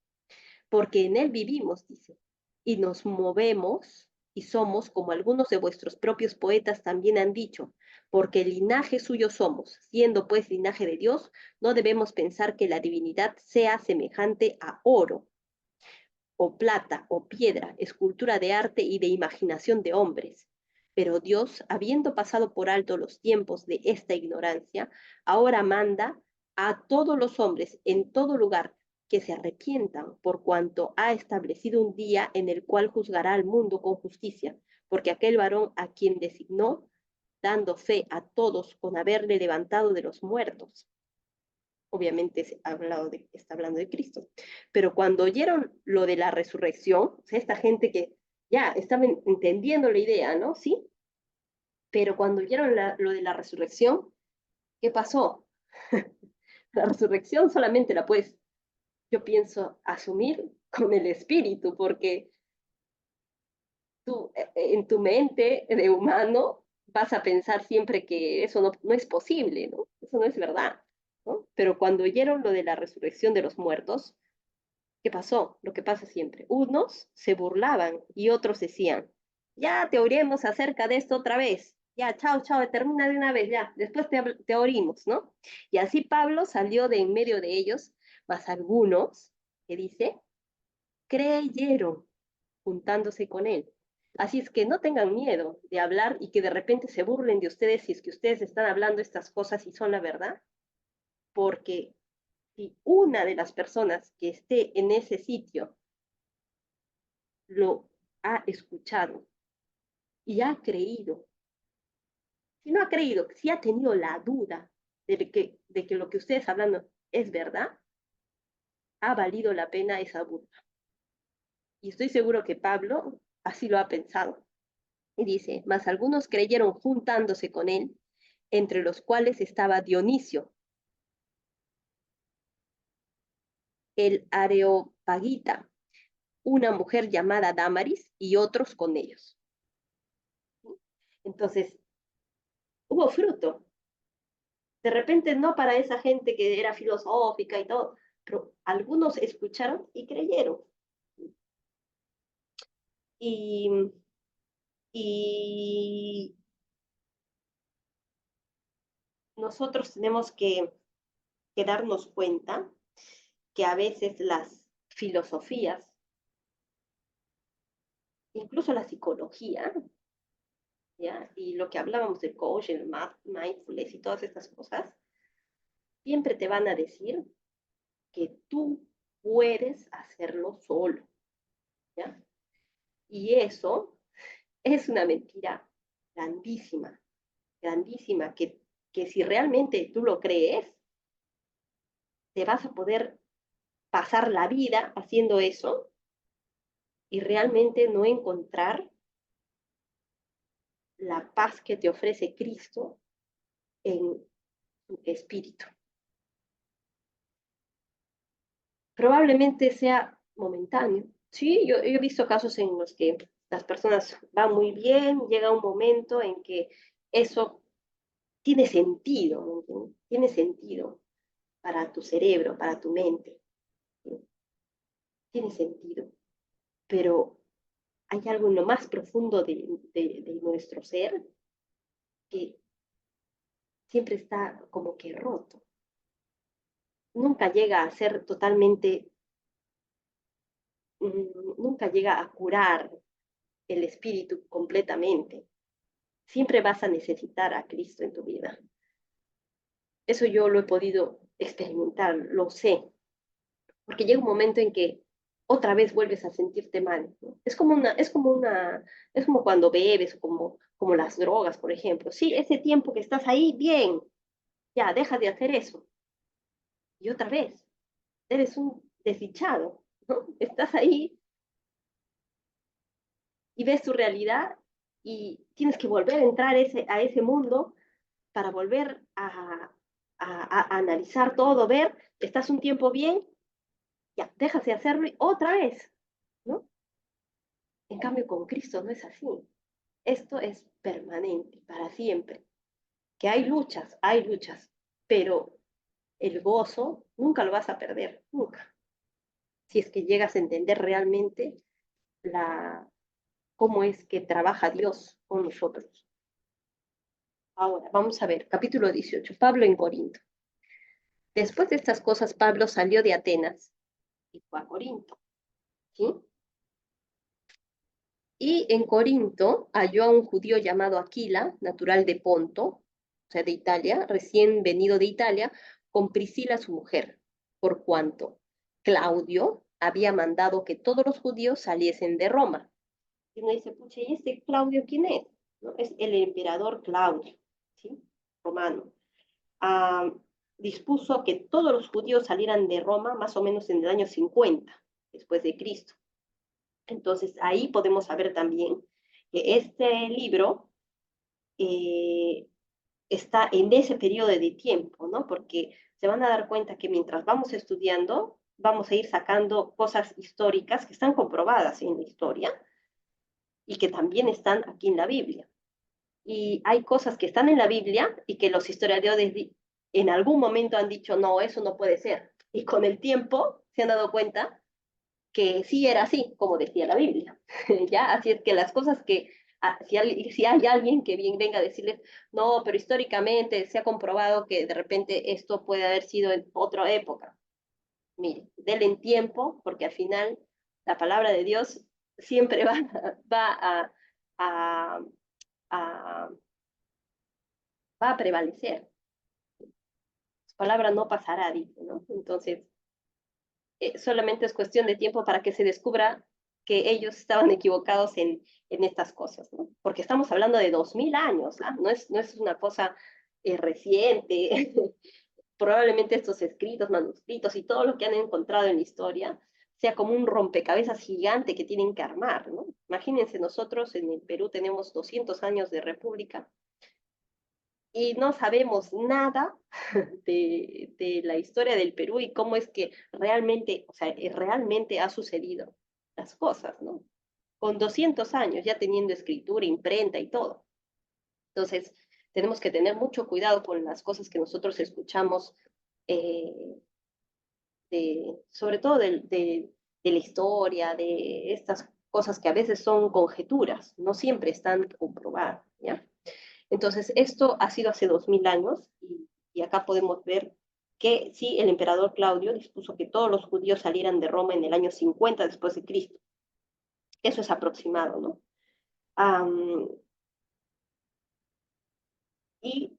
Porque en él vivimos, dice, y nos movemos y somos, como algunos de vuestros propios poetas también han dicho, porque el linaje suyo somos, siendo pues linaje de Dios, no debemos pensar que la divinidad sea semejante a oro, o plata, o piedra, escultura de arte y de imaginación de hombres. Pero Dios, habiendo pasado por alto los tiempos de esta ignorancia, ahora manda a todos los hombres en todo lugar que se arrepientan, por cuanto ha establecido un día en el cual juzgará al mundo con justicia, porque aquel varón a quien designó, dando fe a todos con haberle levantado de los muertos. Obviamente está hablando de Cristo. Pero cuando oyeron lo de la resurrección, o sea, esta gente que ya estaba entendiendo la idea, ¿no? Sí, pero cuando oyeron lo de la resurrección, ¿qué pasó? La resurrección solamente la puedes, yo pienso, asumir con el espíritu, porque tú en tu mente de humano vas a pensar siempre que eso no es posible, ¿no? Eso no es verdad, ¿no? Pero cuando oyeron lo de la resurrección de los muertos, ¿qué pasó? Lo que pasa siempre. Unos se burlaban y otros decían, ya te oiremos acerca de esto otra vez. Ya, chao, chao, termina de una vez, ya, después te oímos, ¿no? Y así Pablo salió de en medio de ellos, mas algunos, que dice, creyeron juntándose con él. Así es que no tengan miedo de hablar y que de repente se burlen de ustedes si es que ustedes están hablando estas cosas y son la verdad, porque si una de las personas que esté en ese sitio lo ha escuchado y ha creído, si no ha creído, si ha tenido la duda de que lo que ustedes hablando es verdad, ha valido la pena esa burla. Y estoy seguro que Pablo así lo ha pensado. Y dice, mas algunos creyeron juntándose con él, entre los cuales estaba Dionisio, el Areopagita, una mujer llamada Damaris y otros con ellos. Entonces, hubo fruto. De repente no para esa gente que era filosófica y todo, pero algunos escucharon y creyeron. Y, y nosotros tenemos que darnos cuenta que a veces las filosofías, incluso la psicología, ¿ya? Y lo que hablábamos del coaching, el mindfulness y todas estas cosas, siempre te van a decir que tú puedes hacerlo solo, ¿ya? Y eso es una mentira grandísima, grandísima, que si realmente tú lo crees, te vas a poder pasar la vida haciendo eso y realmente no encontrar la paz que te ofrece Cristo en tu espíritu. Probablemente sea momentáneo. Sí, yo he visto casos en los que las personas van muy bien, llega un momento en que eso tiene sentido, ¿me entiendes? Tiene sentido para tu cerebro, para tu mente, ¿sí? Tiene sentido, pero hay algo en lo más profundo de nuestro ser que siempre está como que roto. Nunca llega a ser totalmente, nunca llega a curar el espíritu completamente. Siempre vas a necesitar a Cristo en tu vida. Eso yo lo he podido experimentar, lo sé, porque llega un momento en que otra vez vuelves a sentirte mal, ¿no? Es como cuando bebes, o como las drogas, por ejemplo. Sí, ese tiempo que estás ahí, bien, ya, deja de hacer eso. Y otra vez, eres un desdichado, ¿no? Estás ahí y ves tu realidad y tienes que volver a entrar a ese mundo para volver a analizar todo, ver, estás un tiempo bien, ya, dejas de hacerlo y otra vez, ¿no? En cambio, con Cristo no es así. Esto es permanente, para siempre. Que hay luchas, pero el gozo nunca lo vas a perder, nunca. Si es que llegas a entender realmente la, cómo es que trabaja Dios con nosotros. Ahora, vamos a ver, capítulo 18, Pablo en Corinto. Después de estas cosas, Pablo salió de Atenas y fue a Corinto, ¿sí? Y en Corinto halló a un judío llamado Aquila, natural de Ponto, o sea, de Italia, recién venido de Italia, con Priscila su mujer, por cuanto Claudio había mandado que todos los judíos saliesen de Roma. Y uno dice, pucha, ¿y este Claudio quién es? ¿No? Es el emperador Claudio, ¿sí? Romano. Ah, dispuso que todos los judíos salieran de Roma más o menos en el año 50 después de Cristo. Entonces ahí podemos saber también que este libro eh, está en ese periodo de tiempo, ¿no? Porque se van a dar cuenta que mientras vamos estudiando, vamos a ir sacando cosas históricas que están comprobadas en la historia y que también están aquí en la Biblia. Y hay cosas que están en la Biblia y que los historiadores en algún momento han dicho, no, eso no puede ser. Y con el tiempo se han dado cuenta que sí era así, como decía la Biblia. ¿Ya? Así es que las cosas que, si hay alguien que bien venga a decirles, no, pero históricamente se ha comprobado que de repente esto puede haber sido en otra época. Mire, denle en tiempo, porque al final la palabra de Dios siempre va a, a, va a prevalecer. Su palabra no pasará, dice, ¿no? Entonces, solamente es cuestión de tiempo para que se descubra que ellos estaban equivocados en estas cosas, ¿no? Porque estamos hablando de 2000 años, ¿ah? No es una cosa reciente. Probablemente estos escritos, manuscritos y todo lo que han encontrado en la historia sea como un rompecabezas gigante que tienen que armar, ¿no? Imagínense, nosotros en el Perú tenemos 200 años de república y no sabemos nada de la historia del Perú y cómo es que realmente, o sea, realmente ha sucedido las cosas, ¿no? Con 200 años ya teniendo escritura, imprenta y todo. Entonces, tenemos que tener mucho cuidado con las cosas que nosotros escuchamos, eh, sobre todo de la historia, de estas cosas que a veces son conjeturas, no siempre están comprobadas, ¿ya? Entonces, esto ha sido hace 2000 años y acá podemos ver que sí, el emperador Claudio dispuso que todos los judíos salieran de Roma en el año 50 después de Cristo. Eso es aproximado, ¿no? Um, y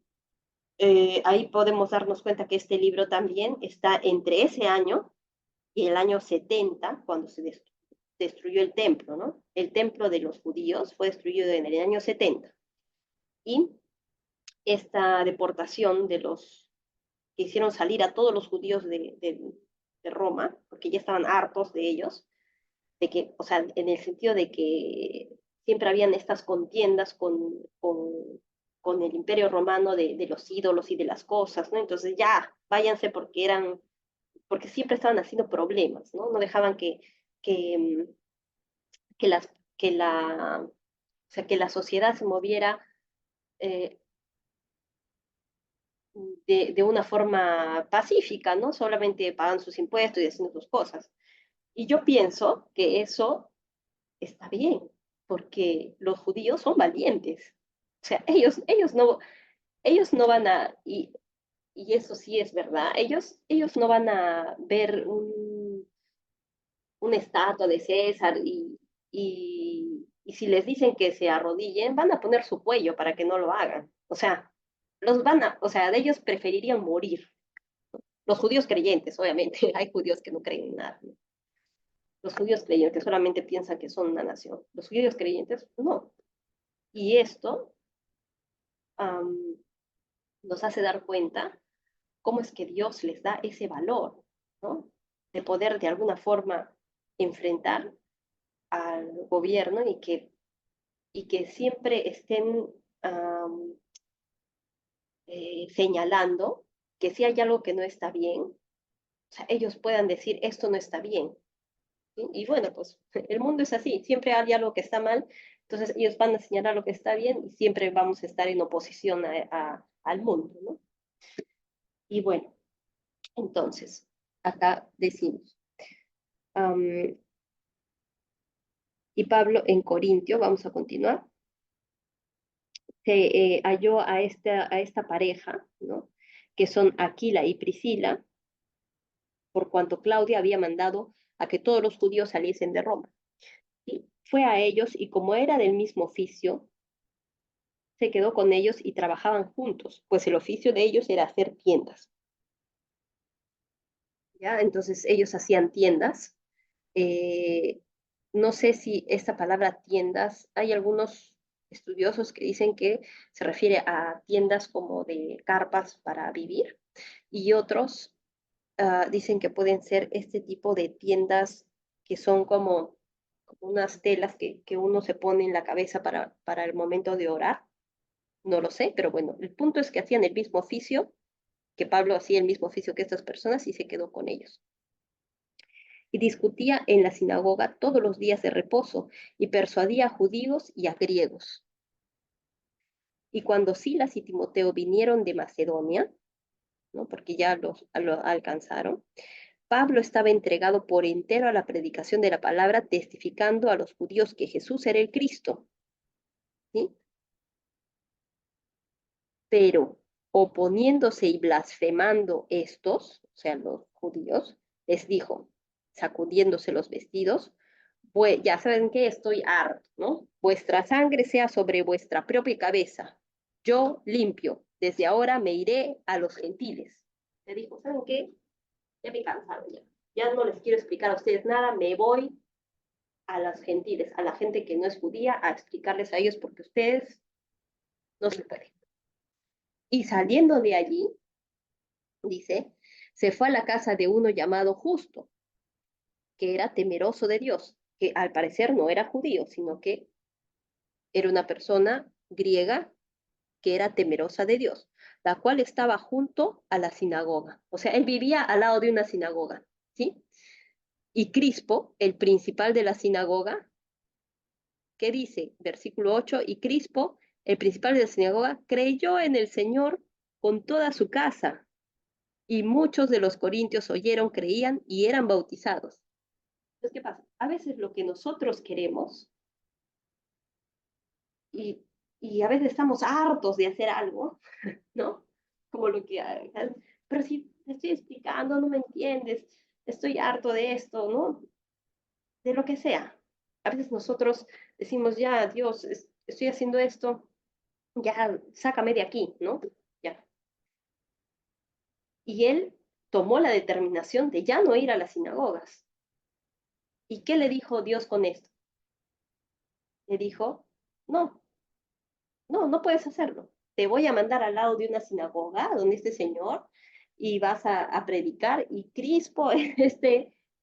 ahí podemos darnos cuenta que este libro también está entre ese año y el año 70, cuando se destruyó el templo, ¿no? El templo de los judíos fue destruido en el año 70. Y esta deportación de los que hicieron salir a todos los judíos de Roma, porque ya estaban hartos de ellos, de que, o sea, en el sentido de que siempre habían estas contiendas con el imperio romano de los ídolos y de las cosas, ¿no? Entonces ya, váyanse porque siempre estaban haciendo problemas, ¿no? No dejaban que, que, las, que, la, o sea, que la sociedad se moviera de una forma pacífica, ¿no? Solamente pagan sus impuestos y haciendo sus cosas. Y yo pienso que eso está bien, porque los judíos son valientes. O sea, ellos no van a, y eso sí es verdad, ellos no van a ver una estatua de César y si les dicen que se arrodillen, van a poner su cuello para que no lo hagan. O sea, o sea, de ellos preferirían morir. Los judíos creyentes, obviamente, hay judíos que no creen en nada, ¿no? Los judíos creyentes que solamente piensan que son una nación. Los judíos creyentes, no. Y esto um, nos hace dar cuenta cómo es que Dios les da ese valor, ¿no? De poder de alguna forma enfrentar al gobierno y que siempre estén um, señalando que si hay algo que no está bien, o sea, ellos puedan decir esto no está bien. ¿Sí? Y bueno, pues el mundo es así, siempre hay algo que está mal, entonces ellos van a señalar lo que está bien y siempre vamos a estar en oposición al mundo, ¿no? Y bueno, entonces, acá decimos, um, y Pablo en Corintio, vamos a continuar, se halló a esta pareja, ¿no? Que son Aquila y Priscila, por cuanto Claudia había mandado a que todos los judíos saliesen de Roma. ¿Sí? Fue a ellos y como era del mismo oficio, se quedó con ellos y trabajaban juntos, pues el oficio de ellos era hacer tiendas. ¿Ya? Entonces ellos hacían tiendas. Eh, no sé si esta palabra tiendas, hay algunos estudiosos que dicen que se refiere a tiendas como de carpas para vivir y otros dicen que pueden ser este tipo de tiendas que son como unas telas que uno se pone en la cabeza para el momento de orar. No lo sé, pero bueno, el punto es que hacían el mismo oficio, que Pablo hacía el mismo oficio que estas personas y se quedó con ellos. Y discutía en la sinagoga todos los días de reposo y persuadía a judíos y a griegos. Y cuando Silas y Timoteo vinieron de Macedonia, ¿no? Porque ya lo alcanzaron, Pablo estaba entregado por entero a la predicación de la palabra, testificando a los judíos que Jesús era el Cristo, ¿sí? Pero oponiéndose y blasfemando estos, o sea, los judíos, les dijo, sacudiéndose los vestidos, pues ya saben que estoy harto, ¿no? Vuestra sangre sea sobre vuestra propia cabeza. Yo limpio. Desde ahora me iré a los gentiles. Le dijo, ¿saben qué? Ya me cansaron ya. Ya no les quiero explicar a ustedes nada, me voy a los gentiles, a la gente que no es judía, a explicarles a ellos porque ustedes no se pueden. Y saliendo de allí, dice, se fue a la casa de uno llamado Justo, que era temeroso de Dios, que al parecer no era judío, sino que era una persona griega que era temerosa de Dios, la cual estaba junto a la sinagoga. O sea, él vivía al lado de una sinagoga, ¿sí? Y Crispo, el principal de la sinagoga, ¿qué dice? Versículo 8, y Crispo, el principal de la sinagoga, creyó en el Señor con toda su casa, y muchos de los corintios oyeron, creían y eran bautizados. Entonces, ¿qué pasa? A veces lo que nosotros queremos, y, y a veces estamos hartos de hacer algo, ¿no? Como lo que, pero si te estoy explicando, no me entiendes, estoy harto de esto, ¿no? De lo que sea. A veces nosotros decimos, ya, Dios, estoy haciendo esto, ya, sácame de aquí, ¿no? Ya. Y él tomó la determinación de ya no ir a las sinagogas. ¿Y qué le dijo Dios con esto? Le dijo, no, no puedes hacerlo. Te voy a mandar al lado de una sinagoga donde este señor y vas a predicar. Y Crispo,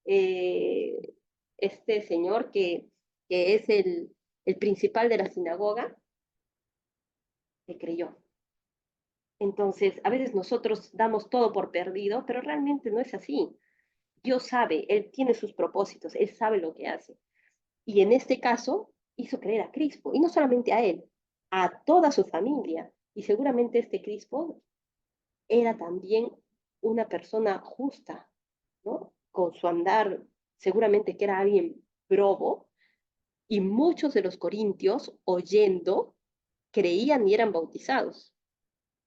eh, este señor que es el principal de la sinagoga, le creyó. Entonces, a veces nosotros damos todo por perdido, pero realmente no es así. Dios sabe, Él tiene sus propósitos, Él sabe lo que hace. Y en este caso, hizo creer a Crispo, y no solamente a él, a toda su familia. Y seguramente este Crispo era también una persona justa, ¿no? Con su andar, seguramente que era alguien probo, y muchos de los corintios, oyendo, creían y eran bautizados.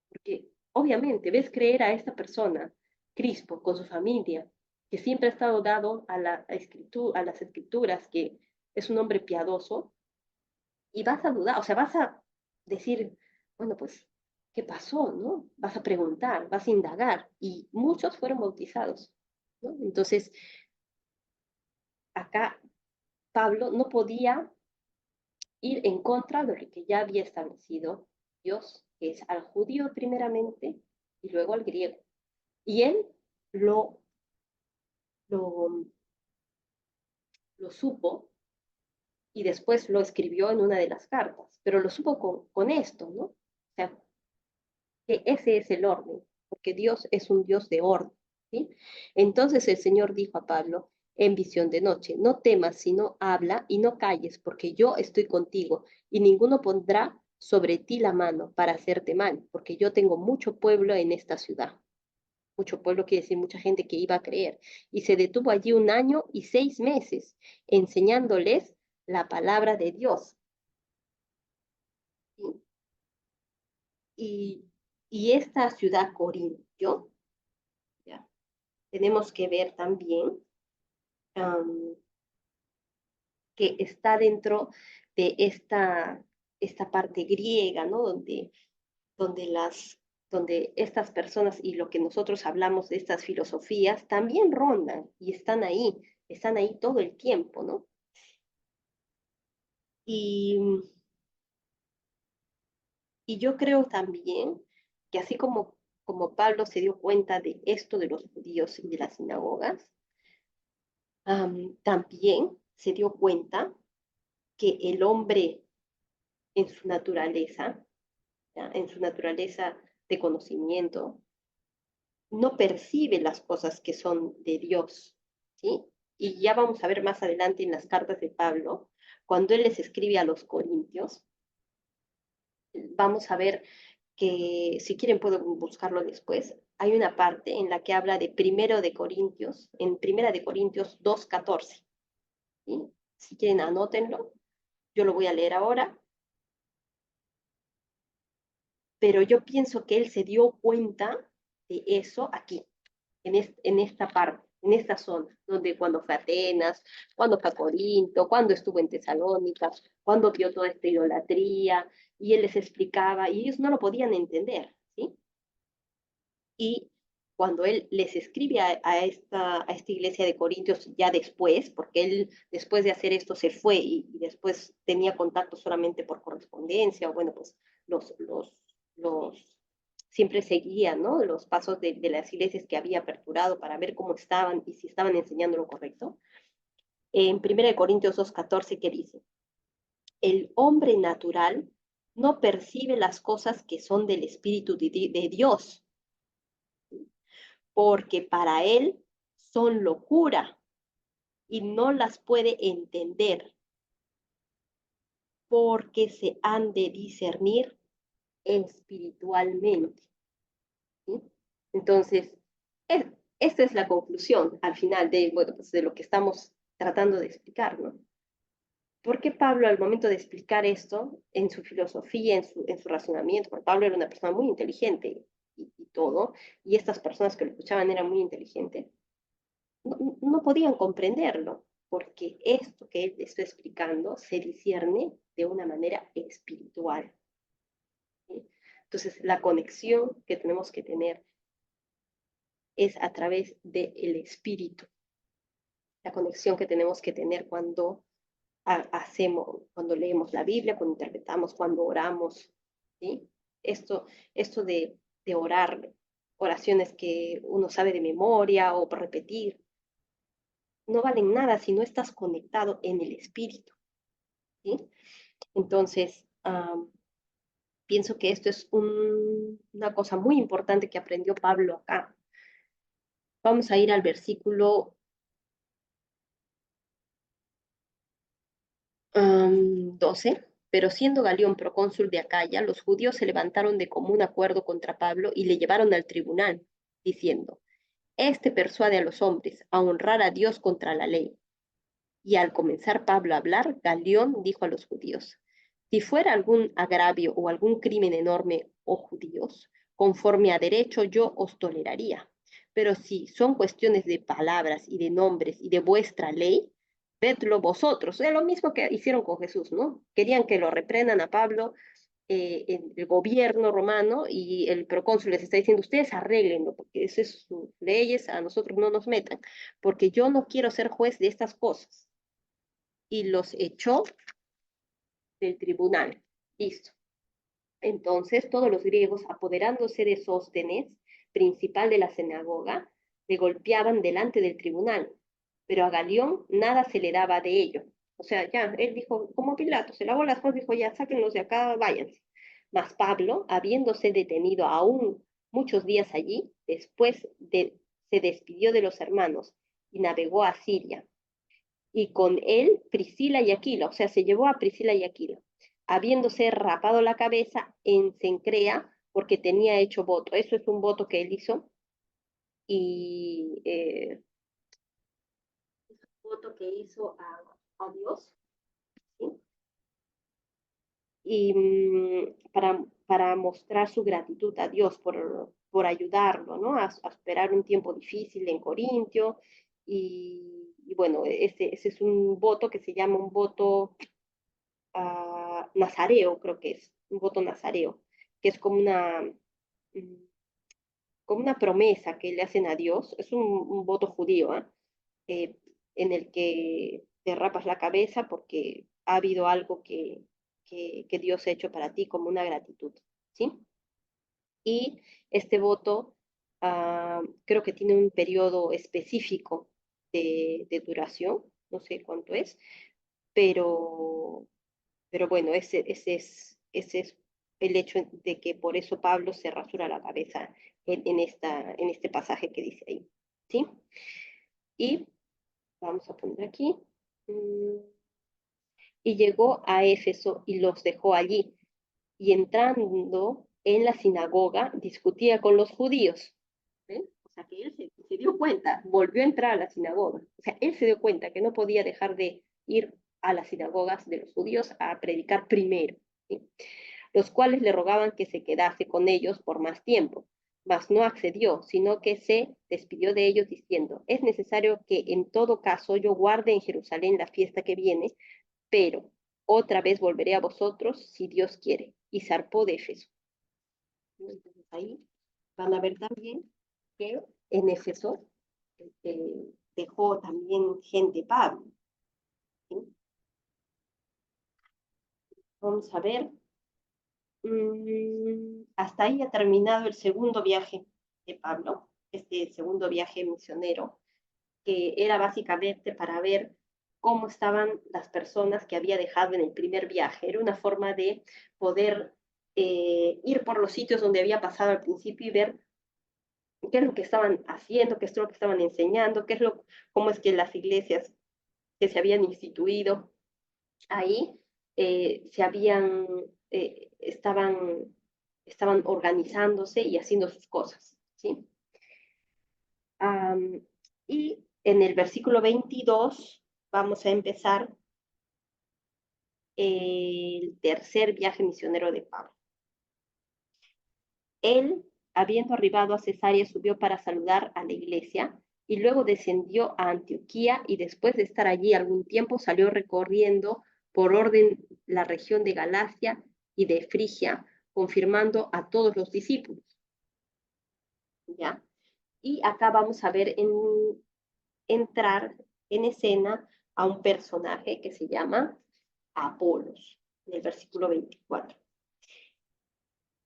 Porque obviamente ves creer a esta persona, Crispo, con su familia, que siempre ha estado dado a, a las escrituras, que es un hombre piadoso, y vas a dudar, o sea, vas a decir, bueno, pues, ¿qué pasó? ¿No? Vas a preguntar, vas a indagar, y muchos fueron bautizados, ¿no? Entonces, acá Pablo no podía ir en contra de lo que ya había establecido Dios, que es al judío primeramente y luego al griego. Y él lo, lo, lo supo y después lo escribió en una de las cartas, pero lo supo con esto, ¿no? O sea, que ese es el orden, porque Dios es un Dios de orden, ¿sí? Entonces el Señor dijo a Pablo en visión de noche, no temas, sino habla y no calles, porque yo estoy contigo y ninguno pondrá sobre ti la mano para hacerte mal, porque yo tengo mucho pueblo en esta ciudad. Mucho pueblo quiere decir mucha gente que iba a creer. Y se detuvo allí 1 año y 6 meses, enseñándoles la palabra de Dios. Y, y esta ciudad Corintio, ¿ya? Tenemos que ver también um, que está dentro de esta parte griega, ¿no? Donde, donde estas personas y lo que nosotros hablamos de estas filosofías también rondan y están ahí todo el tiempo, ¿no? Y, y yo creo también que así como Pablo se dio cuenta de esto de los judíos y de las sinagogas, también se dio cuenta que el hombre en su naturaleza, ¿ya? En su naturaleza de conocimiento, no percibe las cosas que son de Dios, ¿sí? Y ya vamos a ver más adelante en las cartas de Pablo, cuando él les escribe a los corintios, vamos a ver que, si quieren puedo buscarlo después, hay una parte en la que habla de Primero de Corintios, en Primera de Corintios 2:14, ¿sí? Si quieren anótenlo, yo lo voy a leer ahora, pero yo pienso que él se dio cuenta de eso aquí, en esta parte, en esta zona, donde cuando fue a Atenas, cuando fue a Corinto, cuando estuvo en Tesalónica, cuando vio toda esta idolatría, y él les explicaba, y ellos no lo podían entender, ¿sí? Y cuando él les escribe a esta iglesia de Corintios ya después, porque él después de hacer esto se fue y después tenía contacto solamente por correspondencia, o bueno, pues los siempre seguía, ¿no? Los pasos de las iglesias que había aperturado para ver cómo estaban y si estaban enseñando lo correcto. En 1 Corintios 2:14, ¿qué dice? El hombre natural no percibe las cosas que son del Espíritu de Dios, porque para él son locura y no las puede entender, porque se han de discernir espiritualmente, ¿sí? Entonces, es, esta es la conclusión al final de, bueno, pues de lo que estamos tratando de explicar, ¿no? Porque Pablo, al momento de explicar esto, en su filosofía, en su razonamiento, porque Pablo era una persona muy inteligente y todo, y estas personas que lo escuchaban eran muy inteligentes, no podían comprenderlo, porque esto que él está explicando se discierne de una manera espiritual, ¿sí? Entonces, la conexión que tenemos que tener es a través del espíritu, la conexión que tenemos que tener cuando hacemos, cuando leemos la Biblia, cuando interpretamos, cuando oramos, ¿sí? Esto de orar, oraciones que uno sabe de memoria o por repetir, no valen nada si no estás conectado en el espíritu, ¿sí? Entonces, pienso que esto es una cosa muy importante que aprendió Pablo acá. Vamos a ir al versículo 12. Pero siendo Galión procónsul de Acaya, los judíos se levantaron de común acuerdo contra Pablo y le llevaron al tribunal, diciendo, este persuade a los hombres a honrar a Dios contra la ley. Y al comenzar Pablo a hablar, Galión dijo a los judíos, si fuera algún agravio o algún crimen enorme, oh judíos, conforme a derecho yo os toleraría. Pero si son cuestiones de palabras y de nombres y de vuestra ley, vedlo vosotros. Es lo mismo que hicieron con Jesús, ¿no? Querían que lo reprendan a Pablo, el gobierno romano, y el procónsul les está diciendo, ustedes arréglenlo, porque esas son sus leyes, a nosotros no nos metan, porque yo no quiero ser juez de estas cosas. Y los echó del tribunal. Listo. Entonces todos los griegos, apoderándose de Sóstenes, principal de la sinagoga, le golpeaban delante del tribunal, pero a Galión nada se le daba de ello. O sea, ya, él dijo, como Pilato, se lavó las manos, dijo, ya, sáquenlos de acá, váyanse. Mas Pablo, habiéndose detenido aún muchos días allí, se despidió de los hermanos y navegó a Siria, y con él Priscila y Aquila, o sea, se llevó a Priscila y Aquila, habiéndose rapado la cabeza en Cencrea porque tenía hecho voto. Eso es un voto que él hizo, y es un voto que hizo a Dios, ¿sí? Y para mostrar su gratitud a Dios por ayudarlo, ¿no? A esperar un tiempo difícil en Corintio. Y bueno, ese es un voto que se llama un voto nazareo, creo que es, un voto nazareo, que es como una promesa que le hacen a Dios, es un voto judío, ¿eh? Eh, en el que te rapas la cabeza porque ha habido algo que Dios ha hecho para ti como una gratitud, ¿sí? Y este voto creo que tiene un periodo específico de duración, no sé cuánto es, pero, pero bueno, ese es el hecho de que por eso Pablo se rasura la cabeza en este pasaje que dice ahí, ¿sí? Y vamos a poner aquí, y llegó a Éfeso y los dejó allí, y entrando en la sinagoga discutía con los judíos. ¿Ven? O sea, que él se dio cuenta, volvió a entrar a la sinagoga. O sea, él se dio cuenta que no podía dejar de ir a las sinagogas de los judíos a predicar primero, ¿sí? Los cuales le rogaban que se quedase con ellos por más tiempo. Mas no accedió, sino que se despidió de ellos diciendo, es necesario que en todo caso yo guarde en Jerusalén la fiesta que viene, pero otra vez volveré a vosotros si Dios quiere. Y zarpó de Éfeso. Entonces ahí van a ver también que en Éfeso dejó también gente Pablo, ¿sí? Vamos a ver, hasta ahí ha terminado el segundo viaje de Pablo, este segundo viaje misionero, que era básicamente para ver cómo estaban las personas que había dejado en el primer viaje. Era una forma de poder ir por los sitios donde había pasado al principio y ver qué es lo que estaban haciendo, qué es lo que estaban enseñando, cómo es que las iglesias que se habían instituido ahí se habían, estaban organizándose y haciendo sus cosas, ¿sí? Um, y en el versículo 22 vamos a empezar el tercer viaje misionero de Pablo. Él, habiendo arribado a Cesarea, subió para saludar a la iglesia y luego descendió a Antioquía, y después de estar allí algún tiempo salió recorriendo por orden la región de Galacia y de Frigia, confirmando a todos los discípulos. ¿Ya? Y acá vamos a ver entrar en escena a un personaje que se llama Apolos, en el versículo 24.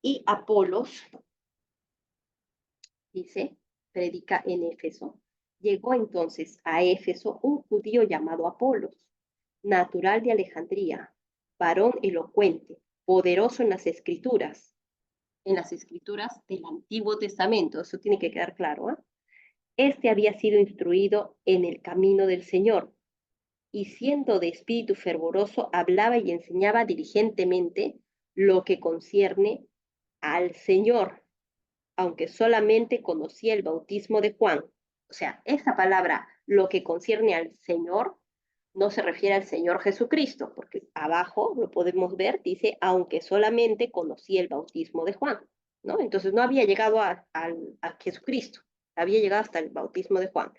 Y Apolos, dice, predica en Éfeso. Llegó entonces a Éfeso un judío llamado Apolos, natural de Alejandría, varón elocuente, poderoso en las escrituras del Antiguo Testamento, eso tiene que quedar claro, ¿eh? Este había sido instruido en el camino del Señor, y siendo de espíritu fervoroso, hablaba y enseñaba diligentemente lo que concierne al Señor, aunque solamente conocía el bautismo de Juan. O sea, esa palabra, lo que concierne al Señor, no se refiere al Señor Jesucristo, porque abajo lo podemos ver, dice, aunque solamente conocía el bautismo de Juan, ¿no? Entonces no había llegado a Jesucristo, había llegado hasta el bautismo de Juan.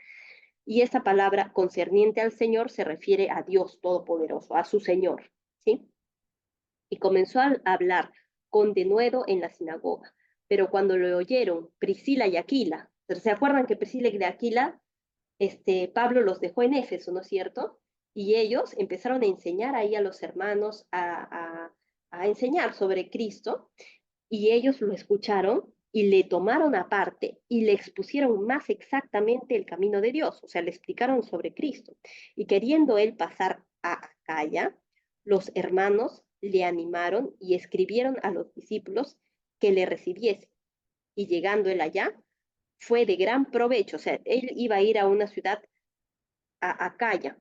Y esta palabra concerniente al Señor se refiere a Dios Todopoderoso, a su Señor, ¿sí? Y comenzó a hablar con denuedo en la sinagoga. Pero cuando lo oyeron Priscila y Aquila, ¿se acuerdan que Priscila y Aquila, Pablo los dejó en Éfeso, ¿no es cierto? Y ellos empezaron a enseñar ahí a los hermanos, a enseñar sobre Cristo, y ellos lo escucharon y le tomaron aparte y le expusieron más exactamente el camino de Dios, o sea, le explicaron sobre Cristo. Y queriendo él pasar a Acaya, los hermanos le animaron y escribieron a los discípulos que le recibiese. Y llegando él allá, fue de gran provecho, o sea, él iba a ir a una ciudad, a Acaya,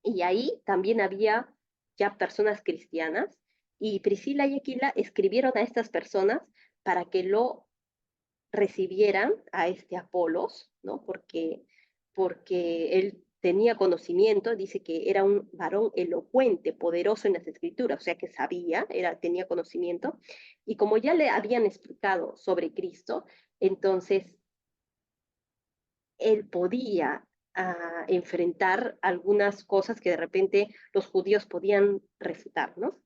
y ahí también había ya personas cristianas, y Priscila y Aquila escribieron a estas personas para que lo recibieran a este Apolos, ¿no? Porque él tenía conocimiento, dice que era un varón elocuente, poderoso en las escrituras, o sea que sabía, tenía conocimiento, y como ya le habían explicado sobre Cristo, entonces él podía enfrentar algunas cosas que de repente los judíos podían refutar, ¿no?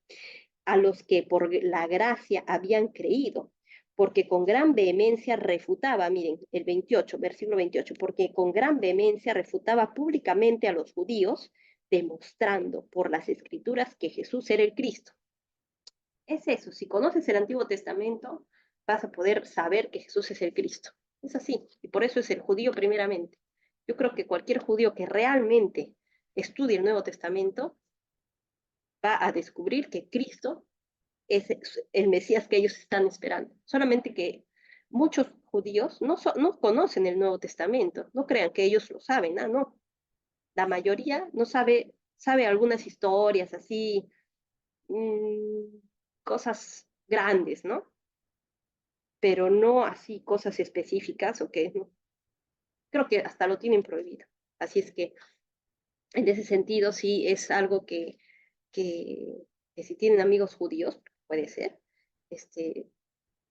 A los que por la gracia habían creído, porque con gran vehemencia refutaba, miren, el 28, versículo 28, porque con gran vehemencia refutaba públicamente a los judíos, demostrando por las escrituras que Jesús era el Cristo. Es eso, si conoces el Antiguo Testamento, vas a poder saber que Jesús es el Cristo. Es así, y por eso es el judío primeramente. Yo creo que cualquier judío que realmente estudie el Nuevo Testamento va a descubrir que Cristo es el Mesías que ellos están esperando. Solamente que muchos judíos no conocen el Nuevo Testamento, no crean que ellos lo saben, no. La mayoría no sabe algunas historias así, mmm, cosas grandes, ¿no? Pero no así cosas específicas o que no, creo que hasta lo tienen prohibido. Así es que en ese sentido sí es algo que, que si tienen amigos judíos, puede ser,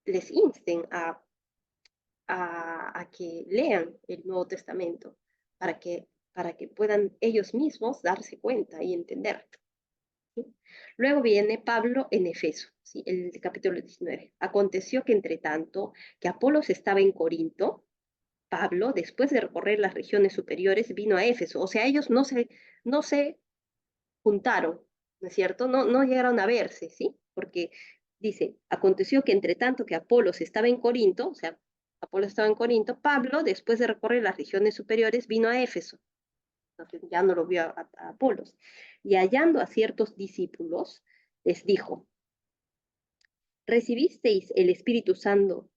les insten a que lean el Nuevo Testamento para que puedan ellos mismos darse cuenta y entender. ¿Sí? Luego viene Pablo en Efeso, ¿sí? El capítulo 19. Aconteció que entre tanto que Apolos estaba en Corinto, Pablo, después de recorrer las regiones superiores, vino a Éfeso. O sea, ellos no se juntaron, ¿no es cierto? No llegaron a verse, ¿sí? Porque dice, aconteció que entre tanto que Apolos estaba en Corinto, o sea, Apolo estaba en Corinto, Pablo, después de recorrer las regiones superiores, vino a Éfeso. Entonces ya no lo vio a Apolos. Y hallando a ciertos discípulos, les dijo, ¿recibisteis el Espíritu Santo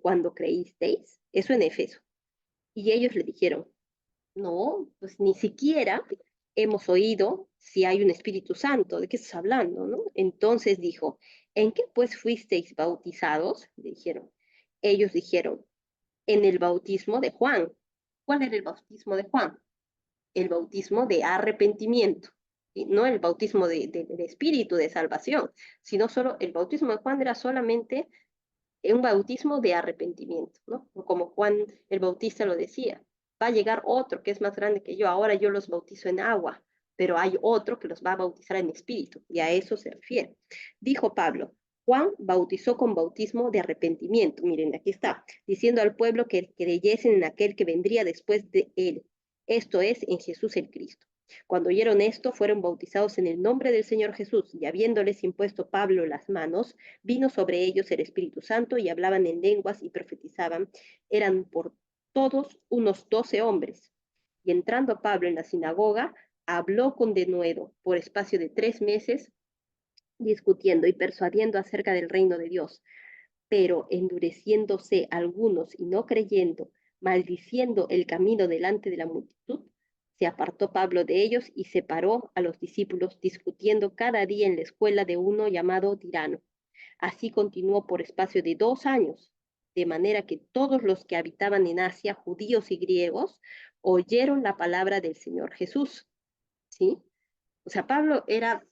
cuando creísteis? Eso en Éfeso. Y ellos le dijeron, no, pues ni siquiera hemos oído si hay un Espíritu Santo, ¿de qué estás hablando, no? Entonces dijo, ¿en qué pues fuisteis bautizados? Le dijeron. Ellos dijeron, en el bautismo de Juan. ¿Cuál era el bautismo de Juan? El bautismo de arrepentimiento, ¿sí? No el bautismo de espíritu de salvación, sino solo el bautismo de Juan era solamente un bautismo de arrepentimiento, ¿no? Como Juan el Bautista lo decía, va a llegar otro que es más grande que yo, ahora yo los bautizo en agua, pero hay otro que los va a bautizar en espíritu, y a eso se refiere. Dijo Pablo, Juan bautizó con bautismo de arrepentimiento, miren, aquí está, diciendo al pueblo que creyesen en aquel que vendría después de él, esto es, en Jesús el Cristo. Cuando oyeron esto, fueron bautizados en el nombre del Señor Jesús, y habiéndoles impuesto Pablo las manos, vino sobre ellos el Espíritu Santo y hablaban en lenguas y profetizaban. Eran por todos unos 12 hombres. Y entrando Pablo en la sinagoga, habló con denuedo por espacio de 3 meses, discutiendo y persuadiendo acerca del reino de Dios. Pero endureciéndose algunos y no creyendo, maldiciendo el camino delante de la multitud, Se apartó Pablo de ellos y separó a los discípulos, discutiendo cada día en la escuela de uno llamado Tirano. Así continuó por espacio de 2 años, de manera que todos los que habitaban en Asia, judíos y griegos, oyeron la palabra del Señor Jesús. ¿Sí? O sea, Pablo era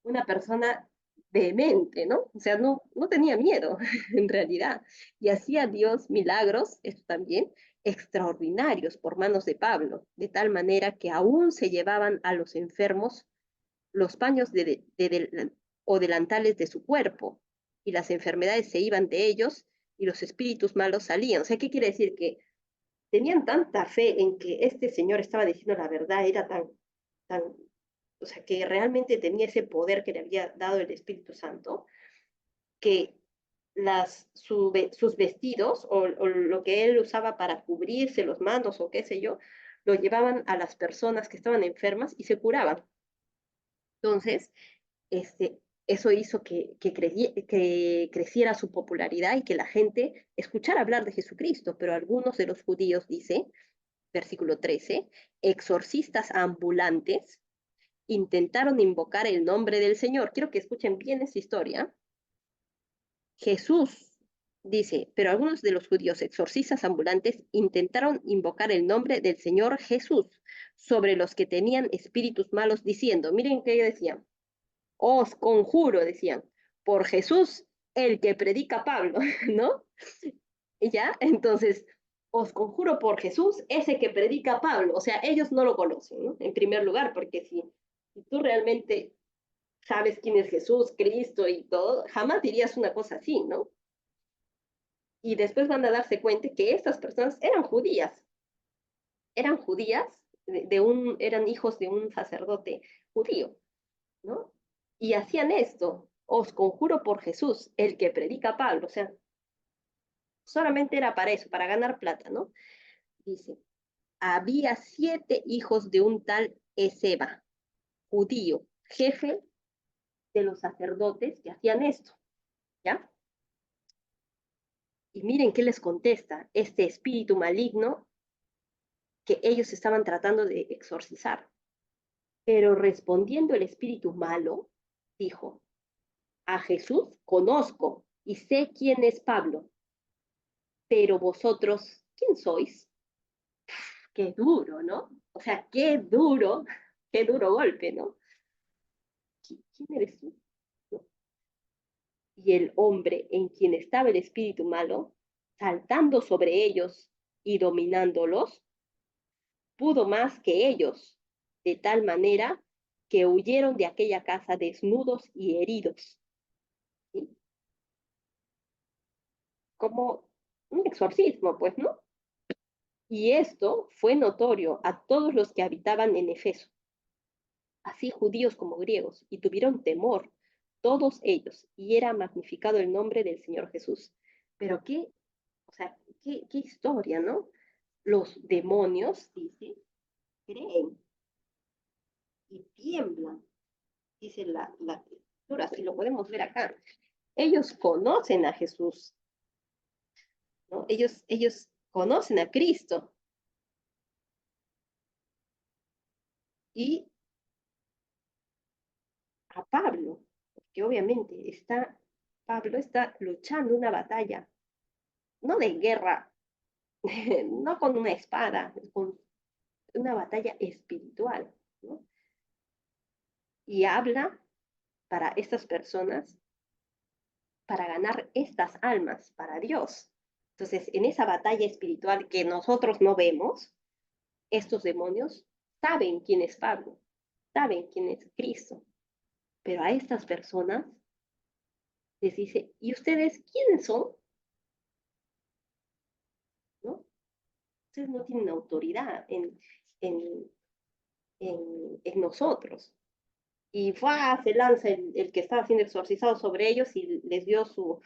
una persona vehemente, ¿no? O sea, no tenía miedo, en realidad. Y hacía Dios milagros, esto también, extraordinarios por manos de Pablo, de tal manera que aún se llevaban a los enfermos los paños o delantales de su cuerpo, y las enfermedades se iban de ellos y los espíritus malos salían. O sea, ¿qué quiere decir? Que tenían tanta fe en que este señor estaba diciendo la verdad, era tan, o sea, que realmente tenía ese poder que le había dado el Espíritu Santo, que sus vestidos o lo que él usaba para cubrirse los manos o qué sé yo, lo llevaban a las personas que estaban enfermas y se curaban. Entonces, eso hizo que creciera su popularidad y que la gente escuchara hablar de Jesucristo, pero algunos de los judíos, dice, versículo 13, exorcistas ambulantes, intentaron invocar el nombre del Señor. Quiero que escuchen bien esta historia. Jesús dice, pero algunos de los judíos exorcistas ambulantes intentaron invocar el nombre del Señor Jesús sobre los que tenían espíritus malos, diciendo, miren qué decían, os conjuro, decían, por Jesús, el que predica Pablo, ¿no? Y ya, entonces, os conjuro por Jesús, ese que predica Pablo. O sea, ellos no lo conocen, ¿no? En primer lugar, porque si tú realmente sabes quién es Jesús, Cristo y todo, jamás dirías una cosa así, ¿no? Y después van a darse cuenta que estas personas eran judías, eran hijos de un sacerdote judío, ¿no? Y hacían esto, os conjuro por Jesús, el que predica Pablo, o sea, solamente era para eso, para ganar plata, ¿no? Dice, había 7 hijos de un tal Ezeba, judío, jefe de los sacerdotes que hacían esto, ¿ya? Y miren qué les contesta este espíritu maligno que ellos estaban tratando de exorcizar. Pero respondiendo el espíritu malo, dijo, a Jesús conozco y sé quién es Pablo, pero vosotros, ¿quién sois? Qué duro, ¿no? O sea, qué duro golpe, ¿no? ¿Quién eres tú? ¿No? Y el hombre en quien estaba el espíritu malo, saltando sobre ellos y dominándolos, pudo más que ellos, de tal manera que huyeron de aquella casa desnudos y heridos. ¿Sí? Como un exorcismo, pues, ¿no? Y esto fue notorio a todos los que habitaban en Efeso, así judíos como griegos, y tuvieron temor todos ellos, y era magnificado el nombre del Señor Jesús. Pero o sea, qué historia, ¿no? Los demonios, dice, creen y tiemblan, dice la escritura, si lo podemos ver acá. Ellos conocen a Jesús, ¿no? Ellos conocen a Cristo y a Pablo, porque obviamente Pablo está luchando una batalla, no de guerra, no con una espada, con una batalla espiritual, ¿no? Y habla para estas personas para ganar estas almas para Dios. Entonces, en esa batalla espiritual que nosotros no vemos, estos demonios saben quién es Pablo, saben quién es Cristo, pero a estas personas les dice, ¿y ustedes quiénes son? ¿No? Ustedes no tienen autoridad en, en nosotros. Y se lanza el que estaba siendo exorcizado sobre ellos y les dio su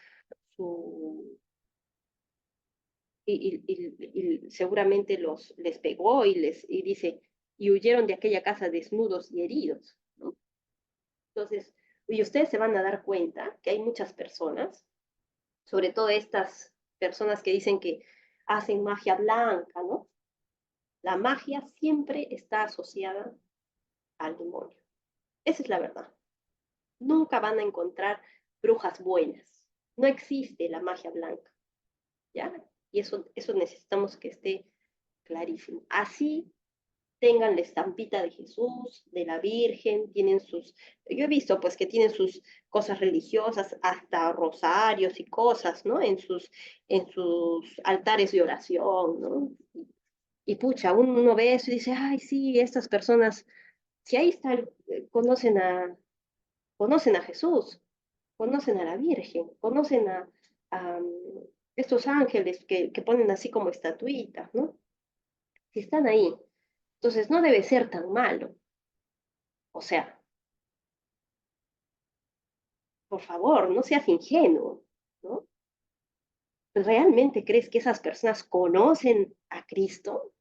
y seguramente les pegó y dice, y huyeron de aquella casa desnudos y heridos, ¿no? Entonces, y ustedes se van a dar cuenta que hay muchas personas, sobre todo estas personas que dicen que hacen magia blanca, ¿no? La magia siempre está asociada al demonio. Esa es la verdad. Nunca van a encontrar brujas buenas. No existe la magia blanca, ¿ya? Y eso necesitamos que esté clarísimo. Así tengan la estampita de Jesús, de la Virgen, tienen yo he visto pues que tienen sus cosas religiosas, hasta rosarios y cosas, ¿no? En sus altares de oración, ¿no? Y pucha, uno ve eso y dice, ay, sí, estas personas, si ahí está, conocen a Jesús, conocen a la Virgen, conocen a estos ángeles que ponen así como estatuitas, ¿no? Si están ahí, entonces no debe ser tan malo. O sea, por favor, no seas ingenuo, ¿no? ¿Realmente crees que esas personas conocen a Cristo?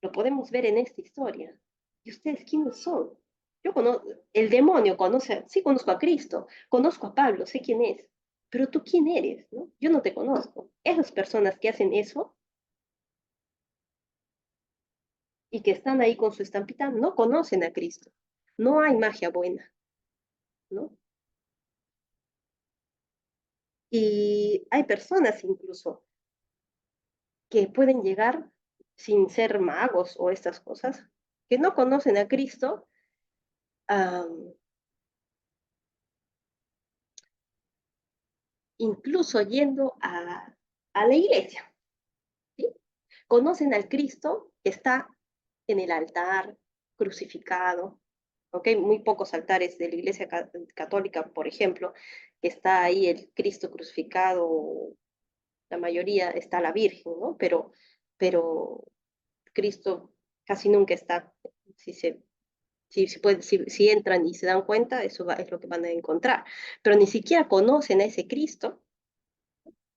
Lo podemos ver en esta historia. ¿Y ustedes quiénes son? Yo conozco, el demonio conoce, sí conozco a Cristo, conozco a Pablo, sé quién es, pero tú quién eres, ¿no? Yo no te conozco. Esas personas que hacen eso y que están ahí con su estampita no conocen a Cristo. No hay magia buena, ¿no? Y hay personas incluso que pueden llegar sin ser magos o estas cosas, que no conocen a Cristo, um, incluso yendo a la iglesia, ¿sí? Conocen al Cristo que está en el altar, crucificado, ¿ok? Muy pocos altares de la iglesia católica, por ejemplo, que está ahí el Cristo crucificado, la mayoría está la Virgen, ¿no? Pero Cristo casi nunca está, si se si entran y se dan cuenta, es lo que van a encontrar. Pero ni siquiera conocen a ese Cristo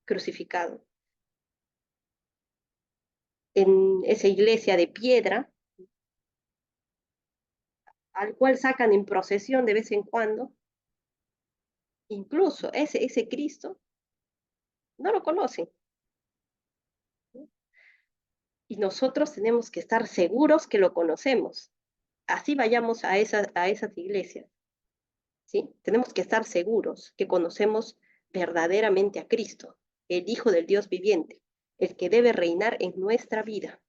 crucificado en esa iglesia de piedra, al cual sacan en procesión de vez en cuando. Incluso ese Cristo no lo conocen. Y nosotros tenemos que estar seguros que lo conocemos. Así vayamos a esas iglesias, ¿sí? Tenemos que estar seguros que conocemos verdaderamente a Cristo, el Hijo del Dios viviente, el que debe reinar en nuestra vida,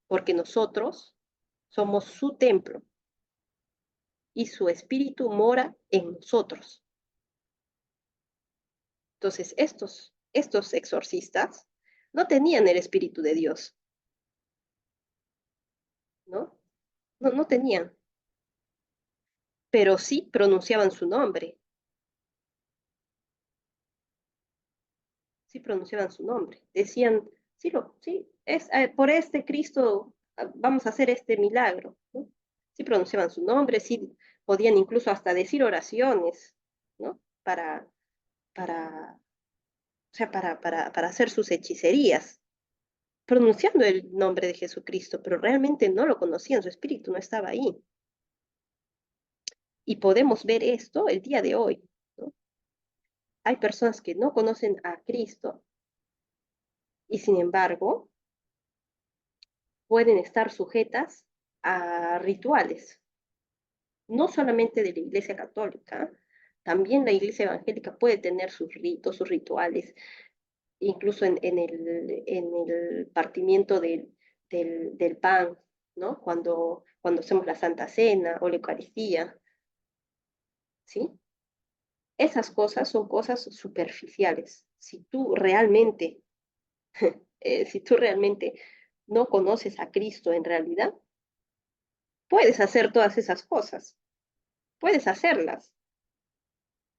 porque nosotros somos su templo y su espíritu mora en nosotros. Entonces, estos exorcistas no tenían el espíritu de Dios, ¿no? No tenían, pero sí pronunciaban su nombre, sí pronunciaban su nombre. Decían, sí, por este Cristo vamos a hacer este milagro, ¿no? Sí pronunciaban su nombre, sí podían incluso hasta decir oraciones, ¿no? Para, o sea, para hacer sus hechicerías, pronunciando el nombre de Jesucristo, pero realmente no lo conocían, su espíritu no estaba ahí. Y podemos ver esto el día de hoy, ¿no? Hay personas que no conocen a Cristo y sin embargo pueden estar sujetas a rituales, no solamente de la Iglesia Católica, también la Iglesia Evangélica puede tener sus ritos, sus rituales, incluso en el partimiento del pan, ¿no? Cuando hacemos la Santa Cena o la Eucaristía, ¿sí? Esas cosas son cosas superficiales. Si tú realmente no conoces a Cristo en realidad, puedes hacer todas esas cosas, puedes hacerlas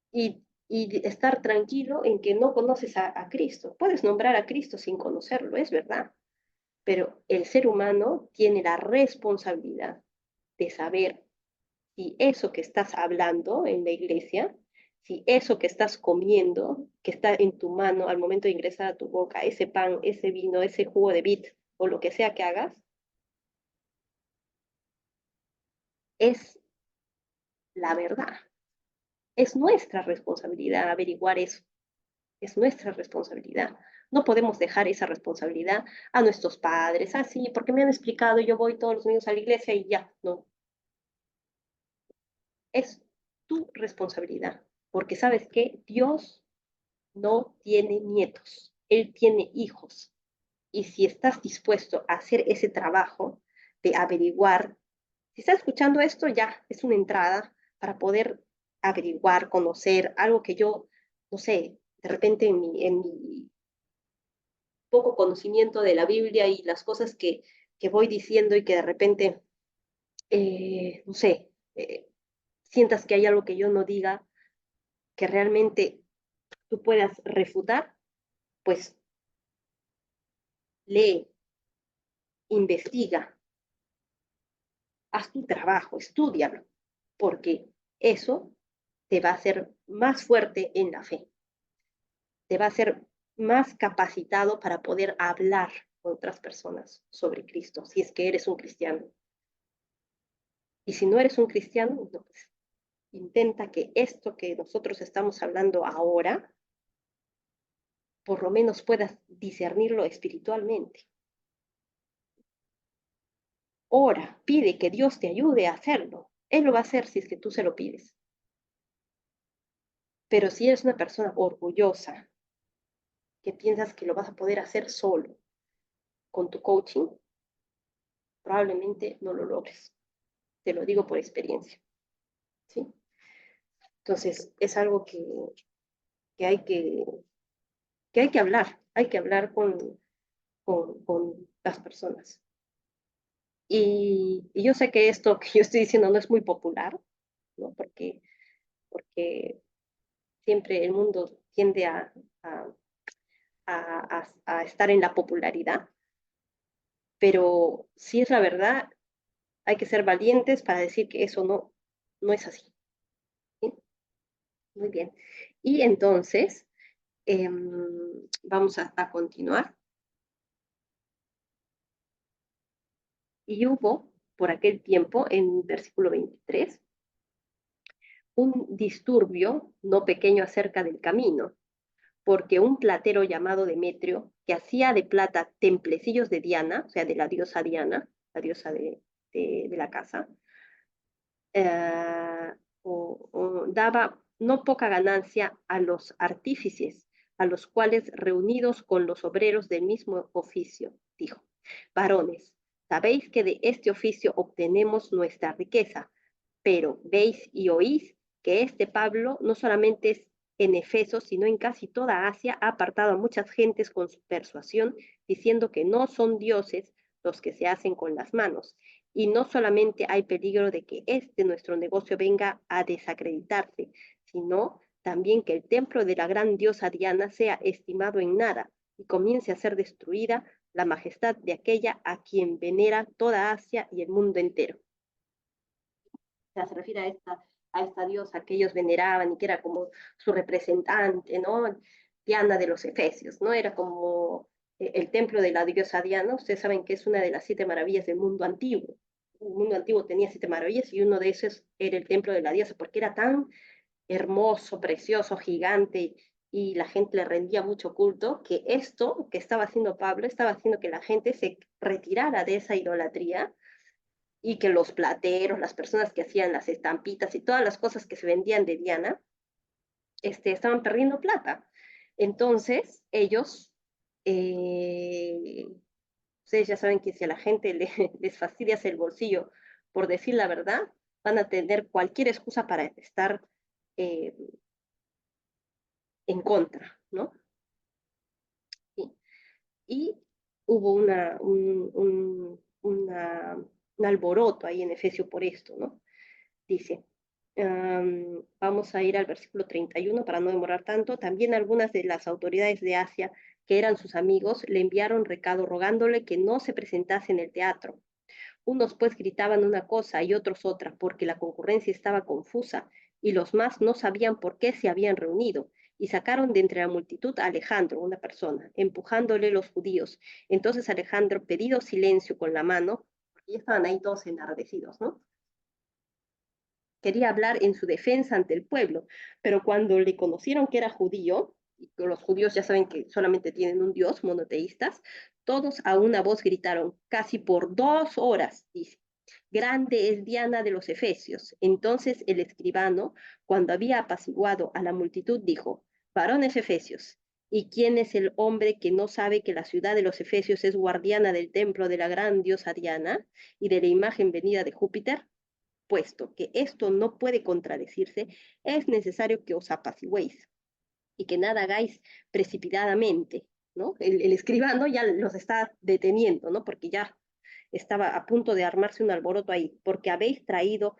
y estar tranquilo en que no conoces a Cristo. Puedes nombrar a Cristo sin conocerlo, es verdad, pero el ser humano tiene la responsabilidad de saber si eso que estás hablando en la iglesia, si eso que estás comiendo, que está en tu mano al momento de ingresar a tu boca, ese pan, ese vino, ese jugo de vid o lo que sea que hagas, es la verdad. Es nuestra responsabilidad averiguar eso, es nuestra responsabilidad. No podemos dejar esa responsabilidad a nuestros padres, así, porque me han explicado, yo voy todos los domingos a la iglesia y ya, no. Es tu responsabilidad, porque sabes que Dios no tiene nietos, Él tiene hijos. Y si estás dispuesto a hacer ese trabajo de averiguar, si estás escuchando esto, ya es una entrada para poder averiguar, conocer algo que yo, no sé, de repente en mi poco conocimiento de la Biblia y las cosas que voy diciendo y que de repente, no sé, sientas que hay algo que yo no diga, que realmente tú puedas refutar, pues lee, investiga, haz tu trabajo, estúdialo, porque eso te va a hacer más fuerte en la fe, te va a hacer más capacitado para poder hablar con otras personas sobre Cristo, si es que eres un cristiano. Y si no eres un cristiano, no, pues, intenta que esto que nosotros estamos hablando ahora, por lo menos puedas discernirlo espiritualmente. Ora, pide que Dios te ayude a hacerlo. Él lo va a hacer si es que tú se lo pides. Pero si eres una persona orgullosa, que piensas que lo vas a poder hacer solo con tu coaching, probablemente no lo logres. Te lo digo por experiencia. ¿Sí? Entonces, es algo que hay que hay que hablar. Hay que hablar con las personas. Y yo sé que esto que yo estoy diciendo no es muy popular, ¿no? Porque siempre el mundo tiende a, a estar en la popularidad, pero si es la verdad, hay que ser valientes para decir que eso no es así. ¿Sí? Muy bien. Y entonces, eh, vamos a continuar. Y hubo, por aquel tiempo, en versículo 23, un disturbio no pequeño acerca del camino, porque un platero llamado Demetrio, que hacía de plata templecillos de Diana, o sea, de la diosa Diana, la diosa de la casa, eh, daba no poca ganancia a los artífices, a los cuales reunidos con los obreros del mismo oficio, dijo, varones, sabéis que de este oficio obtenemos nuestra riqueza, pero veis y oís que este Pablo no solamente es en Efeso, sino en casi toda Asia, ha apartado a muchas gentes con su persuasión, diciendo que no son dioses los que se hacen con las manos. Y no solamente hay peligro de que nuestro negocio venga a desacreditarse, sino también que el templo de la gran diosa Diana sea estimado en nada y comience a ser destruida la majestad de aquella a quien venera toda Asia y el mundo entero. O sea, se refiere a esta diosa que ellos veneraban y que era como su representante, ¿no? Diana de los Efesios, ¿no? Era como el templo de la diosa Diana. Ustedes saben que es una de las 7 maravillas del mundo antiguo. El mundo antiguo tenía 7 maravillas y uno de esos era el templo de la diosa, porque era tan hermoso, precioso, gigante, y la gente le rendía mucho culto, que esto que estaba haciendo Pablo estaba haciendo que la gente se retirara de esa idolatría y que los plateros, las personas que hacían las estampitas y todas las cosas que se vendían de Diana, estaban perdiendo plata. Entonces, ellos, ustedes ya saben que si a la gente les fastidias el bolsillo por decir la verdad, van a tener cualquier excusa para estar eh, en contra, ¿no? Sí. Y hubo un alboroto ahí en Efesio por esto, ¿no? Dice, vamos a ir al versículo 31 para no demorar tanto. También algunas de las autoridades de Asia, que eran sus amigos, le enviaron recado rogándole que no se presentase en el teatro. Unos pues gritaban una cosa y otros otra, porque la concurrencia estaba confusa, y los más no sabían por qué se habían reunido, y sacaron de entre la multitud a Alejandro, una persona, empujándole los judíos. Entonces Alejandro, pedido silencio con la mano, porque ya estaban ahí todos enardecidos, ¿no? Quería hablar en su defensa ante el pueblo, pero cuando le conocieron que era judío, y los judíos ya saben que solamente tienen un Dios, monoteístas, todos a una voz gritaron, casi por 2 horas, dice, grande es Diana de los Efesios. Entonces el escribano, cuando había apaciguado a la multitud, dijo, varones Efesios, ¿y quién es el hombre que no sabe que la ciudad de los Efesios es guardiana del templo de la gran diosa Diana y de la imagen venida de Júpiter? Puesto que esto no puede contradecirse, es necesario que os apaciguéis y que nada hagáis precipitadamente, ¿no? El escribano ya los está deteniendo, ¿no? Porque ya estaba a punto de armarse un alboroto ahí, ¿por qué habéis traído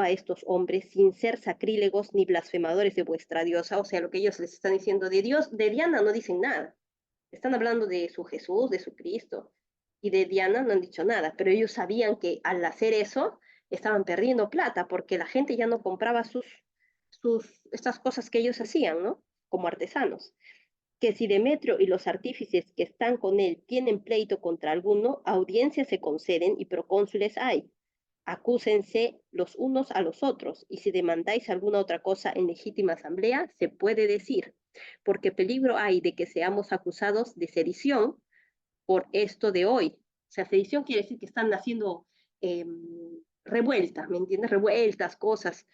a estos hombres sin ser sacrílegos ni blasfemadores de vuestra diosa? O sea, lo que ellos les están diciendo de Dios, de Diana no dicen nada. Están hablando de su Jesús, de su Cristo, y de Diana no han dicho nada, pero ellos sabían que al hacer eso estaban perdiendo plata porque la gente ya no compraba estas cosas que ellos hacían, ¿no? Como artesanos. Que si Demetrio y los artífices que están con él tienen pleito contra alguno, audiencias se conceden y procónsules hay. Acúsense los unos a los otros, y si demandáis alguna otra cosa en legítima asamblea, se puede decir, porque peligro hay de que seamos acusados de sedición por esto de hoy. O sea, sedición quiere decir que están haciendo eh, revueltas, ¿me entiendes? Revueltas, cosas,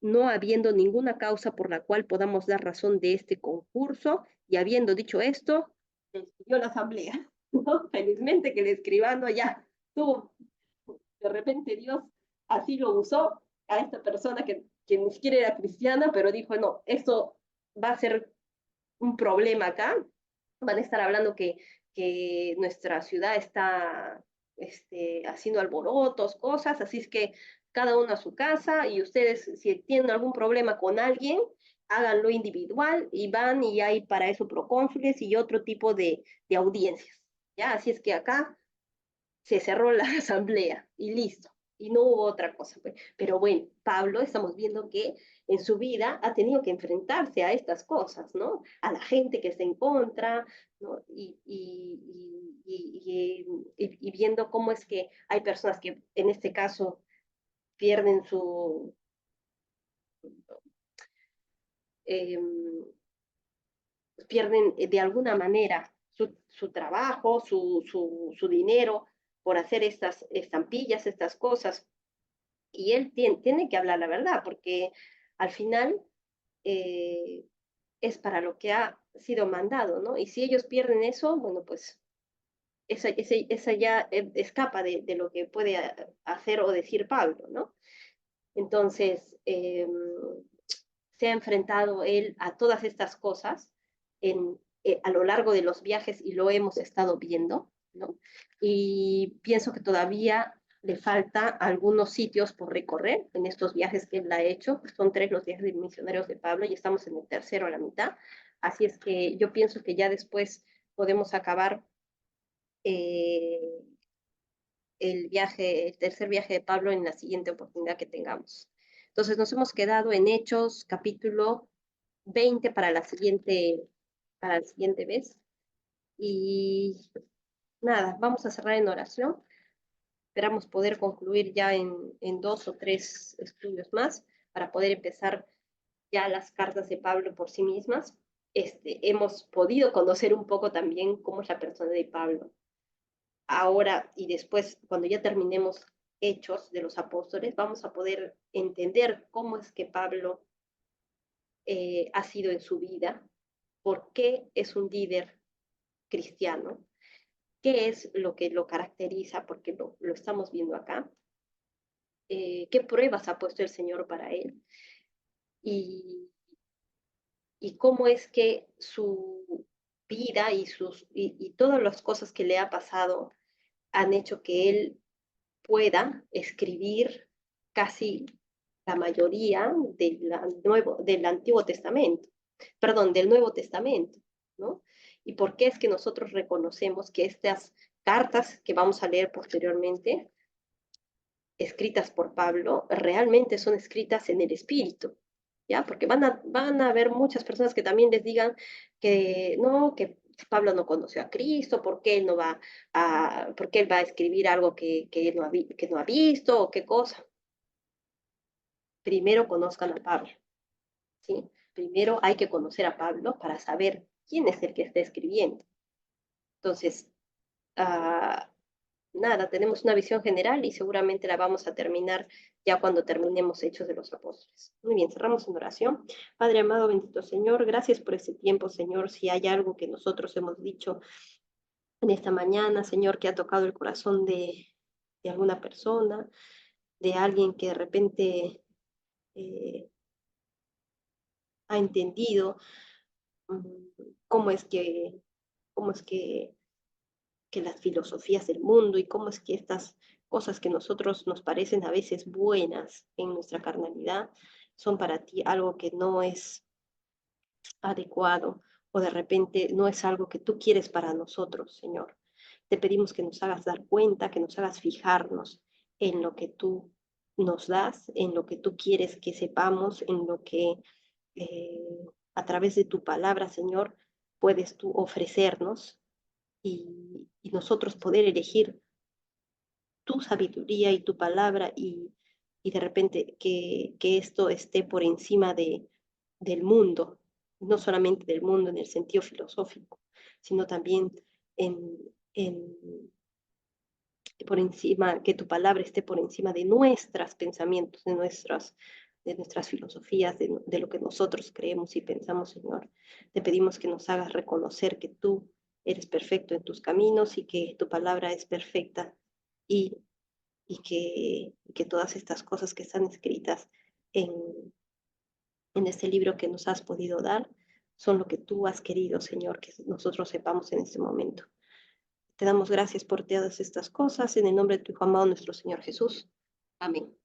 no habiendo ninguna causa por la cual podamos dar razón de este concurso, y habiendo dicho esto, despidió la asamblea, ¿no? Felizmente que el escribano ya tuvo, de repente Dios así lo usó a esta persona que ni siquiera era cristiana, pero dijo, no, esto va a ser un problema acá, van a estar hablando que nuestra ciudad está haciendo alborotos, cosas, así es que cada uno a su casa y ustedes si tienen algún problema con alguien, háganlo individual y van y hay para eso procónsules y otro tipo de audiencias. ¿Ya? Así es que acá se cerró la asamblea y listo. Y no hubo otra cosa. Pues. Pero bueno, Pablo, estamos viendo que en su vida ha tenido que enfrentarse a estas cosas, ¿no? A la gente que está en contra, ¿no? Y viendo cómo es que hay personas que en este caso pierden eh, pierden de alguna manera su trabajo, su dinero por hacer estas estampillas, estas cosas. Y él tiene que hablar la verdad, porque al final eh, es para lo que ha sido mandado, ¿no? Y si ellos pierden eso, bueno, pues esa ya escapa de lo que puede hacer o decir Pablo, ¿no? Entonces, se ha enfrentado él a todas estas cosas a lo largo de los viajes y lo hemos estado viendo, ¿no? Y pienso que todavía le falta algunos sitios por recorrer en estos viajes que él ha hecho. Son 3 los viajes misioneros de Pablo y estamos en el tercero a la mitad. Así es que yo pienso que ya después podemos acabar eh, el tercer viaje de Pablo en la siguiente oportunidad que tengamos. Entonces nos hemos quedado en Hechos capítulo 20 para la siguiente vez. Y nada, vamos a cerrar en oración. Esperamos poder concluir ya en 2 o 3 estudios más para poder empezar ya las cartas de Pablo por sí mismas. Hemos podido conocer un poco también cómo es la persona de Pablo. Ahora y después, cuando ya terminemos Hechos de los Apóstoles, vamos a poder entender cómo es que Pablo ha sido en su vida, por qué es un líder cristiano, qué es lo que lo caracteriza, porque lo estamos viendo acá, qué pruebas ha puesto el Señor para él y cómo es que su vida y todas las cosas que le ha pasado han hecho que él pueda escribir casi la mayoría del Antiguo Testamento, perdón, del Nuevo Testamento, ¿no? ¿Y por qué es que nosotros reconocemos que estas cartas que vamos a leer posteriormente, escritas por Pablo, realmente son escritas en el Espíritu? ¿Ya? Porque van a haber muchas personas que también les digan que no, que Pablo no conoció a Cristo, por qué él va a escribir algo que no ha visto o qué cosa. Primero conozcan a Pablo, ¿sí? Primero hay que conocer a Pablo para saber quién es el que está escribiendo. Entonces, ah, nada, tenemos una visión general y seguramente la vamos a terminar ya cuando terminemos Hechos de los Apóstoles. Muy bien, cerramos en oración. Padre amado, bendito Señor, gracias por este tiempo, Señor. Si hay algo que nosotros hemos dicho en esta mañana, Señor, que ha tocado el corazón de alguna persona, de alguien que de repente eh, ha entendido mm, cómo es que, cómo es que las filosofías del mundo y cómo es que estas cosas que nosotros nos parecen a veces buenas en nuestra carnalidad son para ti algo que no es adecuado o de repente no es algo que tú quieres para nosotros, Señor. Te pedimos que nos hagas dar cuenta, que nos hagas fijarnos en lo que tú nos das, en lo que tú quieres que sepamos, en lo que a través de tu palabra, Señor, puedes tú ofrecernos y nosotros poder elegir tu sabiduría y tu palabra y de repente que esto esté por encima del mundo, no solamente del mundo en el sentido filosófico, sino también en, en, por encima, que tu palabra esté por encima de nuestros pensamientos, de nuestras filosofías, de lo que nosotros creemos y pensamos, Señor. Te pedimos que nos hagas reconocer que tú eres perfecto en tus caminos y que tu palabra es perfecta y, y que todas estas cosas que están escritas en, en este libro que nos has podido dar son lo que tú has querido, Señor, que nosotros sepamos en este momento. Te damos gracias por todas estas cosas en el nombre de tu Hijo amado, nuestro Señor Jesús. Amén.